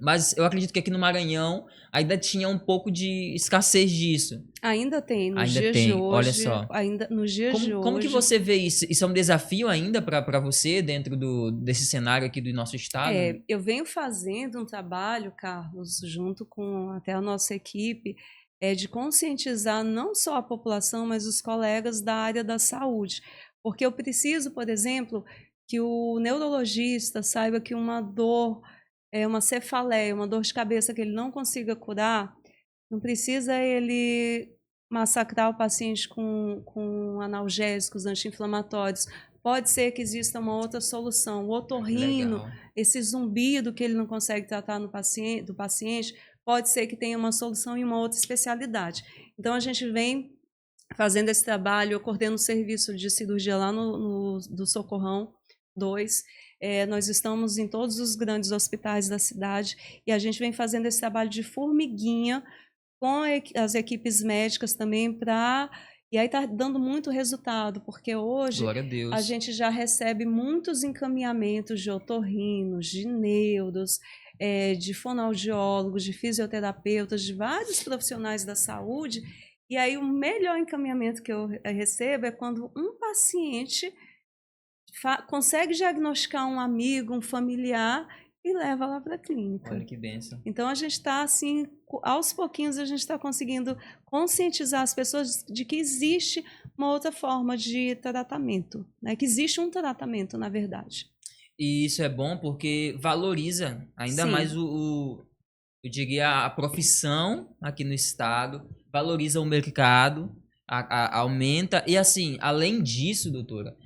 Mas eu acredito que aqui no Maranhão ainda tinha um pouco de escassez disso. Ainda tem, nos Ainda dias tem, de hoje. olha só. Ainda nos dias de hoje. Como que você vê isso? Isso é um desafio ainda para você dentro desse cenário aqui do nosso estado? Eu venho fazendo um trabalho, Carlos, junto com até a nossa equipe, é de conscientizar não só a população, mas os colegas da área da saúde. Porque eu preciso, por exemplo, que o neurologista saiba que uma dor, uma cefaleia, uma dor de cabeça que ele não consiga curar, não precisa ele massacrar o paciente com analgésicos, anti-inflamatórios. Pode ser que exista uma outra solução. O otorrino, Legal. esse zumbido que ele não consegue tratar no paciente, do paciente, pode ser que tenha uma solução em uma outra especialidade. Então, a gente vem fazendo esse trabalho, eu coordeno o serviço de cirurgia lá do Socorrão 2. Nós estamos em todos os grandes hospitais da cidade e a gente vem fazendo esse trabalho de formiguinha com as equipes médicas também e aí está dando muito resultado, porque hoje Glória a Deus. a gente já recebe muitos encaminhamentos de otorrinos, de neuros, de fonoaudiólogos, de fisioterapeutas, de vários profissionais da saúde. E aí o melhor encaminhamento que eu recebo é quando um paciente consegue diagnosticar um amigo, um familiar e leva lá para a clínica. Olha que bênção. Então a gente está assim, aos pouquinhos a gente está conseguindo conscientizar as pessoas de que existe uma outra forma de tratamento, né? Que existe um tratamento, na verdade. E isso é bom porque valoriza ainda Sim. mais eu diria, a profissão aqui no estado, valoriza o mercado, aumenta. E assim, além disso, doutora,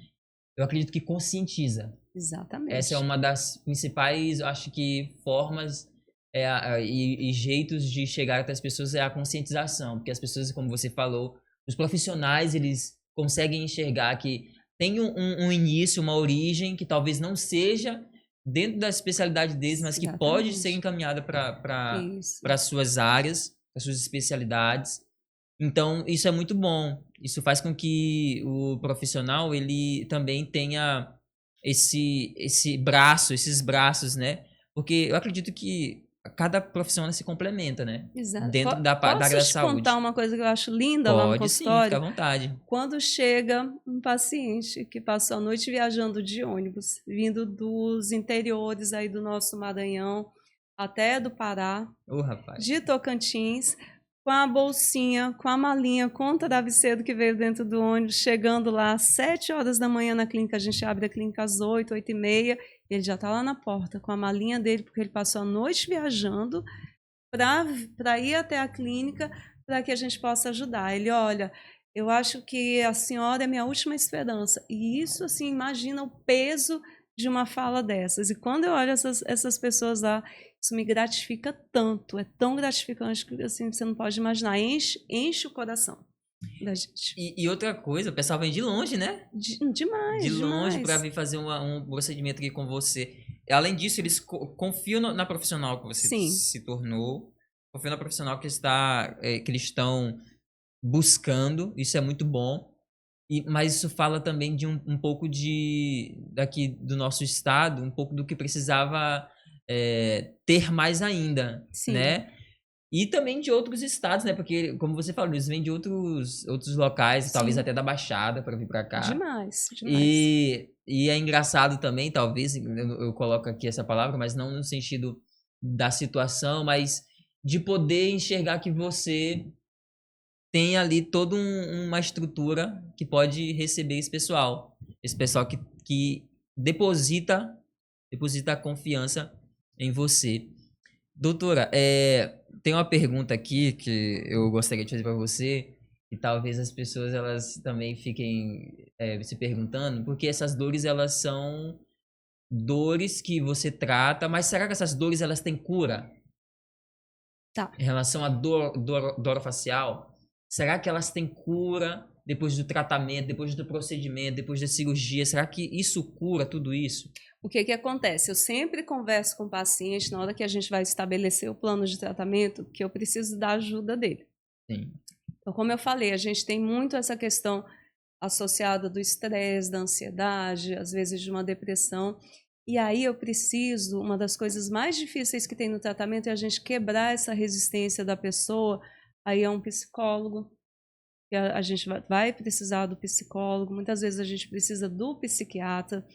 eu acredito que conscientiza. Exatamente. Essa é uma das principais, eu acho que, formas e jeitos de chegar até as pessoas é a conscientização. Porque as pessoas, como você falou, os profissionais, eles conseguem enxergar que tem um início, uma origem que talvez não seja dentro da especialidade deles, mas que pode Exatamente. ser encaminhada para Isso. as suas áreas, para suas especialidades. Então, isso é muito bom. Isso faz com que o profissional ele também tenha esses braços, né? Porque eu acredito que cada profissão se complementa, né? Exato. Dentro da área da Posso te saúde. contar uma coisa que eu acho linda lá no Pode sim, fica à consultório? vontade. Quando chega um paciente que passou a noite viajando de ônibus, vindo dos interiores aí do nosso Maranhão, até do Pará, Ô, rapaz. de Tocantins, com a bolsinha, com a malinha, com o travesseiro que veio dentro do ônibus, chegando lá às 7 horas da manhã na clínica, a gente abre a clínica às 8, 8 e meia, ele já está lá na porta com a malinha dele, porque ele passou a noite viajando para ir até a clínica para que a gente possa ajudar. Ele, olha, eu acho que a senhora é minha última esperança. E isso, assim, imagina o peso de uma fala dessas. E quando eu olho essas pessoas lá, isso me gratifica tanto, é tão gratificante que assim, você não pode imaginar, enche o coração da gente. E outra coisa, o pessoal vem de longe, né? Demais, De longe demais. para vir fazer um procedimento aqui com você. Além disso, eles confiam na profissional que você Sim. se tornou, confiam na profissional que que eles estão buscando. Isso é muito bom. Mas isso fala também de um pouco daqui do nosso estado, um pouco do que precisava ter mais ainda, Sim. né? E também de outros estados, né? Porque, como você falou, eles vêm de outros locais, Sim. talvez até da Baixada, para vir para cá. Demais, demais. E é engraçado também, talvez, eu coloco aqui essa palavra, mas não no sentido da situação, mas de poder enxergar que você tem ali toda uma estrutura que pode receber esse pessoal. Esse pessoal que deposita a confiança em você. Doutora, tem uma pergunta aqui que eu gostaria de fazer para você, e talvez as pessoas elas também fiquem se perguntando, porque essas dores elas são dores que você trata, mas será que essas dores elas têm cura? Tá. Em relação à dor facial, será que elas têm cura depois do tratamento, depois do procedimento, depois da cirurgia? Será que isso cura tudo isso? O que acontece? Eu sempre converso com o paciente na hora que a gente vai estabelecer o plano de tratamento, que eu preciso da ajuda dele. Sim. Então, como eu falei, a gente tem muito essa questão associada do estresse, da ansiedade, às vezes de uma depressão. E aí eu preciso, uma das coisas mais difíceis que tem no tratamento é a gente quebrar essa resistência da pessoa. Aí é um psicólogo, que a gente vai precisar do psicólogo, muitas vezes a gente precisa do psiquiatra.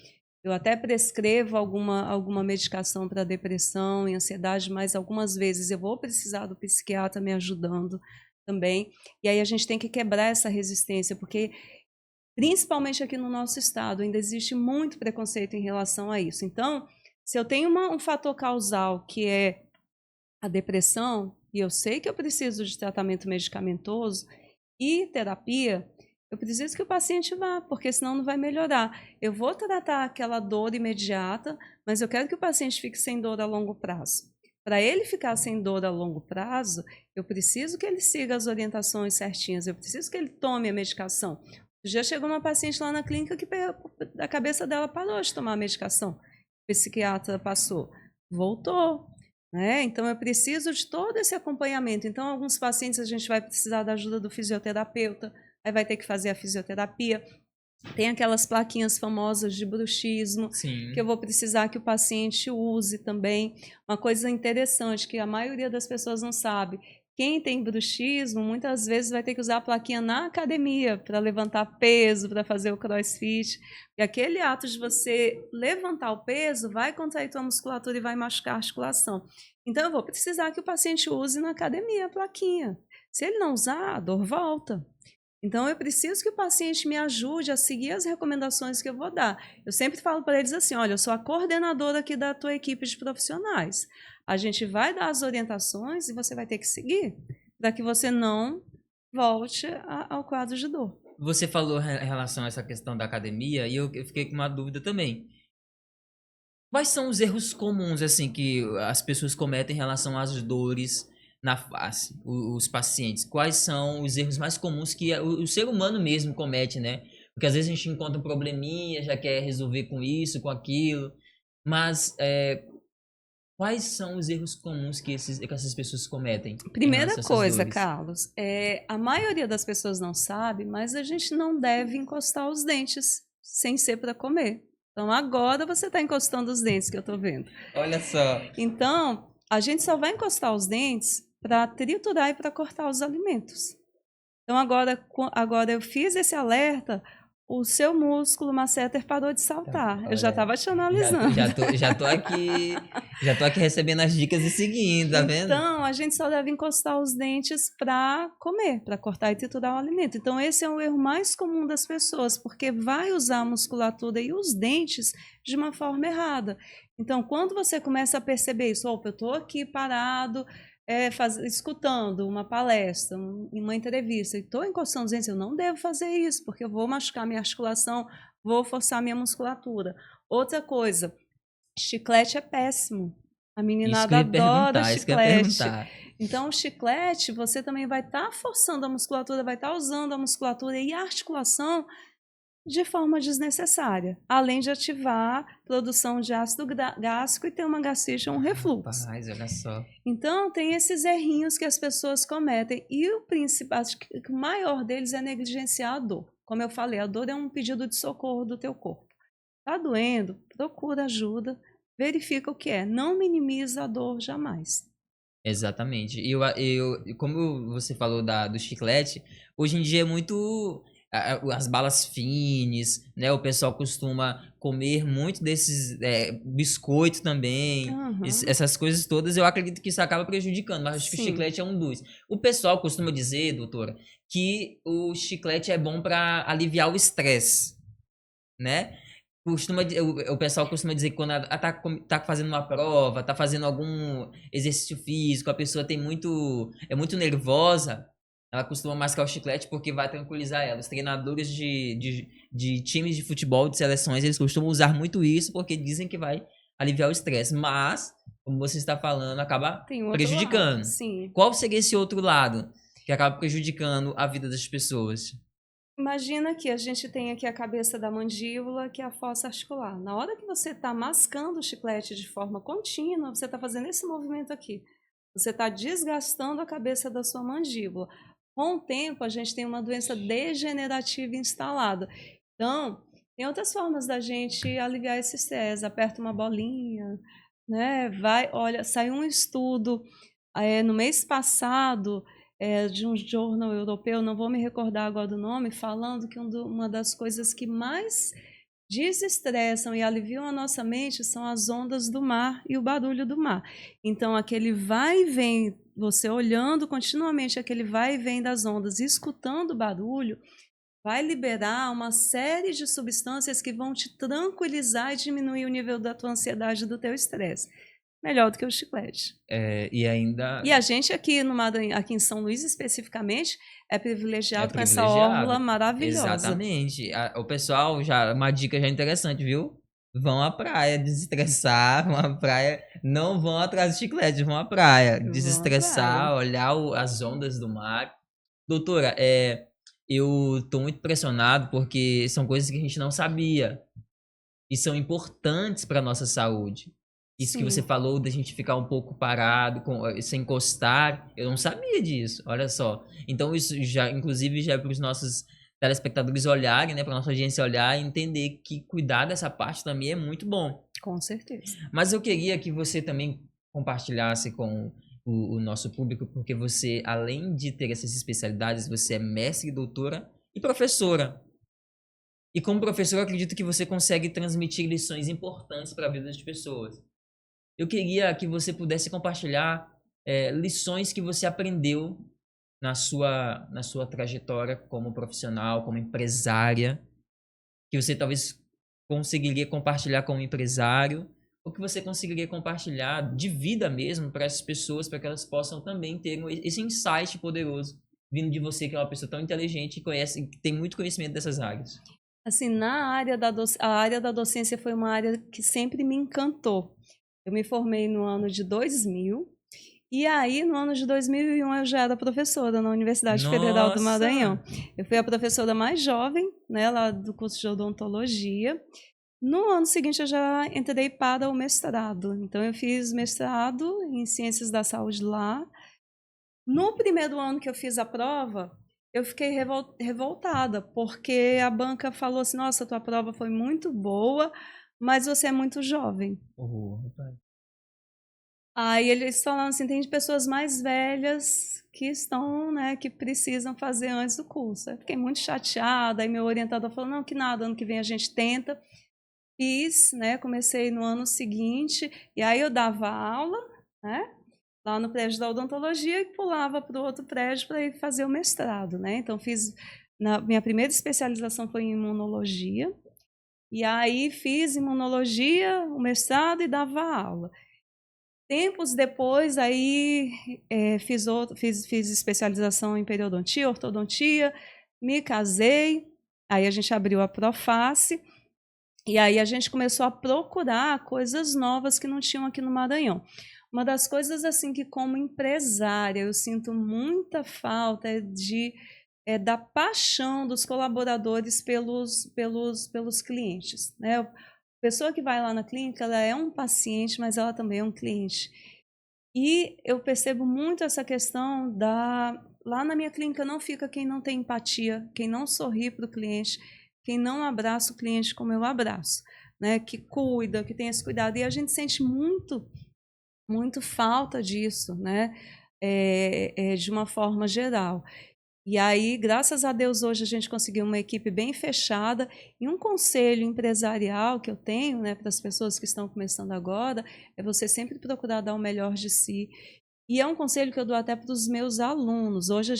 Eu até prescrevo alguma medicação para depressão e ansiedade, mas algumas vezes eu vou precisar do psiquiatra me ajudando. também. E aí a gente tem que quebrar essa resistência, porque principalmente aqui no nosso estado ainda existe muito preconceito em relação a isso. Então, se eu tenho um fator causal que é a depressão, e eu sei que eu preciso de tratamento medicamentoso e terapia, eu preciso que o paciente vá, porque senão não vai melhorar. Eu vou tratar aquela dor imediata, mas eu quero que o paciente fique sem dor a longo prazo. Para ele ficar sem dor a longo prazo, eu preciso que ele siga as orientações certinhas, eu preciso que ele tome a medicação. Já chegou uma paciente lá na clínica que a cabeça dela parou de tomar a medicação. O psiquiatra passou, voltou. Né? Então, eu preciso de todo esse acompanhamento. Então, alguns pacientes a gente vai precisar da ajuda do fisioterapeuta, aí vai ter que fazer a fisioterapia. Tem aquelas plaquinhas famosas de bruxismo, Sim. que eu vou precisar que o paciente use também. Uma coisa interessante que a maioria das pessoas não sabe. Quem tem bruxismo, muitas vezes vai ter que usar a plaquinha na academia para levantar peso, para fazer o crossfit. E aquele ato de você levantar o peso vai contrair tua musculatura e vai machucar a articulação. Então, eu vou precisar que o paciente use na academia a plaquinha. Se ele não usar, a dor volta. Então, eu preciso que o paciente me ajude a seguir as recomendações que eu vou dar. Eu sempre falo para eles assim, olha, eu sou a coordenadora aqui da tua equipe de profissionais. A gente vai dar as orientações e você vai ter que seguir, para que você não volte ao quadro de dor. Você falou em relação a essa questão da academia e eu fiquei com uma dúvida também. Quais são os erros comuns, assim, que as pessoas cometem em relação às dores na face, os pacientes? Quais são os erros mais comuns que o ser humano mesmo comete, né? Porque às vezes a gente encontra um probleminha, já quer resolver com isso, com aquilo, mas quais são os erros comuns que essas pessoas cometem? Primeira coisa, Carlos, a maioria das pessoas não sabe, mas a gente não deve encostar os dentes sem ser para comer. Então, agora você está encostando os dentes que eu estou vendo. Olha só. Então, a gente só vai encostar os dentes para triturar e para cortar os alimentos. Então, agora eu fiz esse alerta, o seu músculo masseter parou de saltar. Olha, eu já estava te analisando. Já tô aqui recebendo as dicas e seguindo, tá vendo? Então, a gente só deve encostar os dentes para comer, para cortar e triturar o alimento. Então, esse é o erro mais comum das pessoas, porque vai usar a musculatura e os dentes de uma forma errada. Então, quando você começa a perceber isso, opa, eu estou aqui parado, escutando uma palestra, uma entrevista, e estou encostando os dentes, eu não devo fazer isso, porque eu vou machucar minha articulação, vou forçar minha musculatura. Outra coisa, chiclete é péssimo. A meninada adora chiclete. Então, o chiclete, você também vai estar forçando a musculatura, vai estar usando a musculatura e a articulação de forma desnecessária, além de ativar a produção de ácido gástrico e ter uma gastrite ou um refluxo. Rapaz, olha só. Então, tem esses errinhos que as pessoas cometem e o principal, acho que o maior deles é negligenciar a dor. Como eu falei, a dor é um pedido de socorro do teu corpo. Tá doendo? Procura ajuda, verifica o que é, não minimiza a dor jamais. Exatamente. E como você falou do chiclete, hoje em dia é muito as balas finas, né? O pessoal costuma comer muito desses biscoitos também, essas coisas todas. Eu acredito que isso acaba prejudicando, mas acho que o chiclete é um dos. O pessoal costuma dizer, doutora, que o chiclete é bom para aliviar o estresse, né? O pessoal costuma dizer que quando tá fazendo uma prova, tá fazendo algum exercício físico, a pessoa é muito nervosa, ela costuma mascar o chiclete porque vai tranquilizar ela. Os treinadores de times de futebol, de seleções, eles costumam usar muito isso porque dizem que vai aliviar o estresse. Mas, como você está falando, acaba prejudicando. Sim. Qual seria esse outro lado que acaba prejudicando a vida das pessoas? Imagina que a gente tem aqui a cabeça da mandíbula, que é a fossa articular. Na hora que você está mascando o chiclete de forma contínua, você está fazendo esse movimento aqui. Você está desgastando a cabeça da sua mandíbula. Com o tempo, a gente tem uma doença degenerativa instalada. Então, tem outras formas da gente aliviar esse estresse. Aperta uma bolinha, né? Olha, saiu um estudo no mês passado, de um jornal europeu, não vou me recordar agora do nome, falando que uma das coisas que mais desestressam e aliviam a nossa mente são as ondas do mar e o barulho do mar. Então, aquele vai e vem você olhando continuamente aquele vai e vem das ondas, escutando o barulho, vai liberar uma série de substâncias que vão te tranquilizar e diminuir o nível da tua ansiedade e do teu estresse. Melhor do que o chiclete. E ainda... E a gente aqui, aqui em São Luís, especificamente, é privilegiado com essa privilegiado. orla maravilhosa. Exatamente. O pessoal, uma dica já interessante, viu? Vão à praia desestressar, vão à praia, não vão atrás de chiclete, vão à praia desestressar, olhar as ondas do mar. Doutora, eu tô muito impressionado porque são coisas que a gente não sabia e são importantes para nossa saúde. Isso Sim. que você falou da gente ficar um pouco parado, sem encostar, eu não sabia disso, olha só. Então isso já, inclusive, já é para os nossos telespectadores olharem, né, para nossa audiência olhar e entender que cuidar dessa parte também é muito bom. Com certeza. Mas eu queria que você também compartilhasse com o nosso público, porque você, além de ter essas especialidades, você é mestre, doutora e professora. E como professor, eu acredito que você consegue transmitir lições importantes para a vida das pessoas. Eu queria que você pudesse compartilhar lições que você aprendeu na sua trajetória como profissional, como empresária, que você talvez conseguiria compartilhar como empresário, ou que você conseguiria compartilhar de vida mesmo para essas pessoas, para que elas possam também ter esse insight poderoso vindo de você, que é uma pessoa tão inteligente e que tem muito conhecimento dessas áreas. Assim, a área da docência foi uma área que sempre me encantou. Eu me formei no ano de 2000, e aí no ano de 2001 eu já era professora na Universidade Federal do Maranhão. Eu fui a professora mais jovem, né, lá do curso de odontologia. No ano seguinte eu já entrei para o mestrado. Então eu fiz mestrado em Ciências da Saúde lá. No primeiro ano que eu fiz a prova, eu fiquei revoltada, porque a banca falou assim, nossa, tua prova foi muito boa, mas você é muito jovem. Aí eles falaram assim, tem pessoas mais velhas que estão, né, que precisam fazer antes do curso. Eu fiquei muito chateada, aí meu orientador falou, não, que nada, ano que vem a gente tenta. Fiz, né, comecei no ano seguinte, e aí eu dava aula, né, lá no prédio da odontologia e pulava para o outro prédio para ir fazer o mestrado, né? Então minha primeira especialização foi em imunologia, e aí fiz imunologia, o mestrado e dava aula. Tempos depois, aí fiz especialização em periodontia, ortodontia, me casei, aí a gente abriu a Proface, e aí a gente começou a procurar coisas novas que não tinham aqui no Maranhão. Uma das coisas assim que como empresária eu sinto muita falta é da paixão dos colaboradores pelos clientes, né? A pessoa que vai lá na clínica, ela é um paciente, mas ela também é um cliente. E eu percebo muito essa questão lá na minha clínica não fica quem não tem empatia, quem não sorri para o cliente, quem não abraça o cliente como eu abraço, né? Que cuida, que tem esse cuidado. E a gente sente muito falta disso, né? De uma forma geral. E aí, graças a Deus, hoje a gente conseguiu uma equipe bem fechada e um conselho empresarial que eu tenho, né, para as pessoas que estão começando agora, é você sempre procurar dar o melhor de si. E é um conselho que eu dou até para os meus alunos. Hoje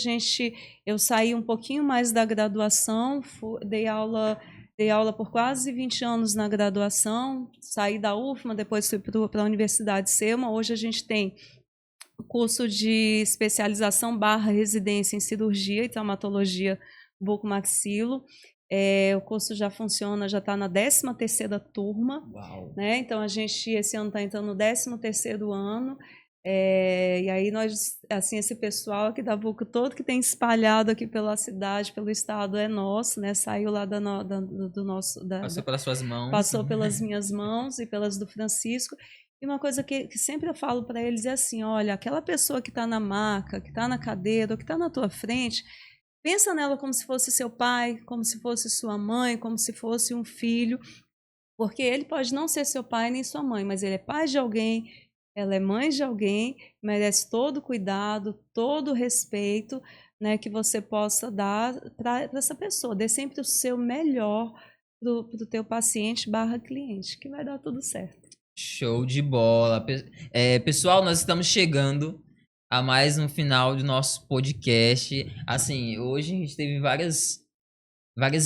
eu saí um pouquinho mais da graduação, dei aula por quase 20 anos na graduação, saí da UFMA, depois fui para a Universidade SEMA. Hoje a gente tem o curso de especialização / residência em cirurgia e traumatologia bucomaxilo. O curso já funciona, já está na 13ª turma. Uau. Né? Então a gente esse ano está entrando no 13º ano. E aí nós, assim, esse pessoal aqui da Buco todo que tem espalhado aqui pela cidade, pelo estado, é nosso, né? Saiu lá do nosso... Passou pelas suas mãos. Passou pelas minhas mãos e pelas do Francisco. E uma coisa que sempre eu falo para eles é assim, olha, aquela pessoa que está na maca, que está na cadeira, ou que está na tua frente, pensa nela como se fosse seu pai, como se fosse sua mãe, como se fosse um filho, porque ele pode não ser seu pai nem sua mãe, mas ele é pai de alguém, ela é mãe de alguém, merece todo o cuidado, todo o respeito, né, que você possa dar para essa pessoa. Dê sempre o seu melhor para o teu paciente / cliente, que vai dar tudo certo. Show de bola. Pessoal, nós estamos chegando a mais um final do nosso podcast. Assim, hoje a gente teve várias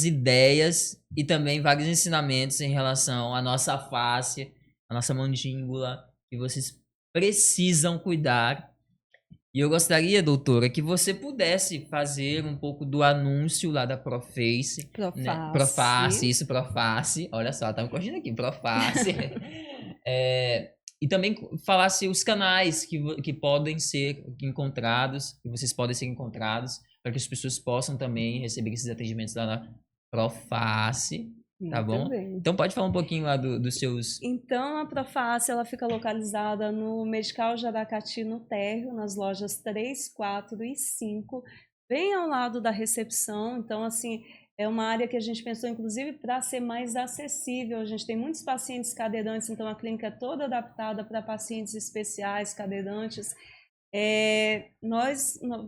ideias e também vários ensinamentos em relação à nossa face, à nossa mandíbula, que vocês precisam cuidar. E eu gostaria, doutora, que você pudesse fazer um pouco do anúncio lá da Proface, né? Proface, isso, Proface. Olha só, tá me corrigindo aqui, Proface. E também falasse os canais que podem ser encontrados, que vocês podem ser encontrados, para que as pessoas possam também receber esses atendimentos lá na Proface, tá bom? Bem. Então pode falar um pouquinho lá dos seus... Então, a Proface, ela fica localizada no Medical Jaracati, no térreo, nas lojas 3, 4 e 5, bem ao lado da recepção. Então, assim, é uma área que a gente pensou, inclusive, para ser mais acessível. A gente tem muitos pacientes cadeirantes, então a clínica é toda adaptada para pacientes especiais, cadeirantes.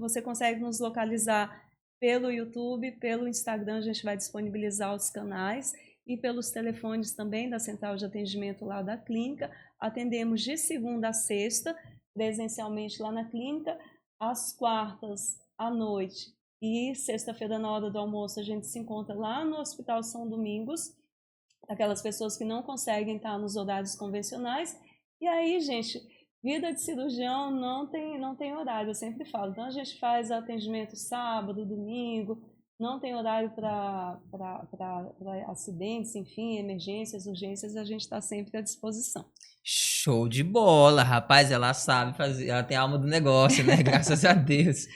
Você consegue nos localizar pelo YouTube, pelo Instagram, a gente vai disponibilizar os canais, e pelos telefones também da central de atendimento lá da clínica. Atendemos de segunda a sexta, presencialmente lá na clínica, às quartas à noite. E sexta-feira, na hora do almoço, a gente se encontra lá no Hospital São Domingos, aquelas pessoas que não conseguem estar nos horários convencionais. E aí, gente, vida de cirurgião não tem horário, eu sempre falo. Então, a gente faz atendimento sábado, domingo, não tem horário para acidentes, enfim, emergências, urgências, a gente está sempre à disposição. Show de bola, rapaz, ela sabe fazer, ela tem a alma do negócio, né? Graças a Deus.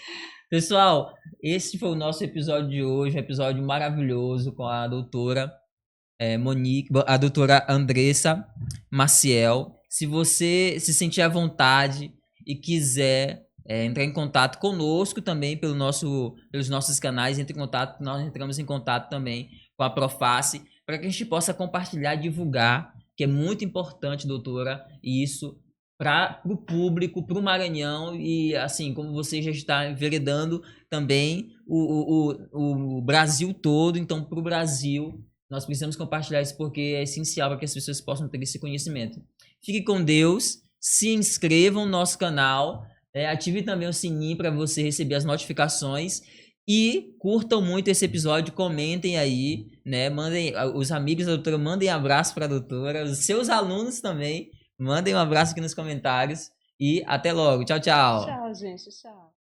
Pessoal, esse foi o nosso episódio de hoje, um episódio maravilhoso com a doutora Monique, a doutora Andressa Maciel. Se você se sentir à vontade e quiser entrar em contato conosco também pelos nossos canais, entre em contato, nós entramos em contato também com a Proface, para que a gente possa compartilhar e divulgar, que é muito importante, doutora, isso para o público, para o Maranhão, e assim, como você já está enveredando também o Brasil todo, então para o Brasil, nós precisamos compartilhar isso porque é essencial para que as pessoas possam ter esse conhecimento. Fique com Deus, se inscrevam no nosso canal, ative também o sininho para você receber as notificações e curtam muito esse episódio, comentem aí, né? Mandem, os amigos da doutora, mandem abraço para a doutora, os seus alunos também, mandem um abraço aqui nos comentários e até logo. Tchau, tchau. Tchau, gente. Tchau.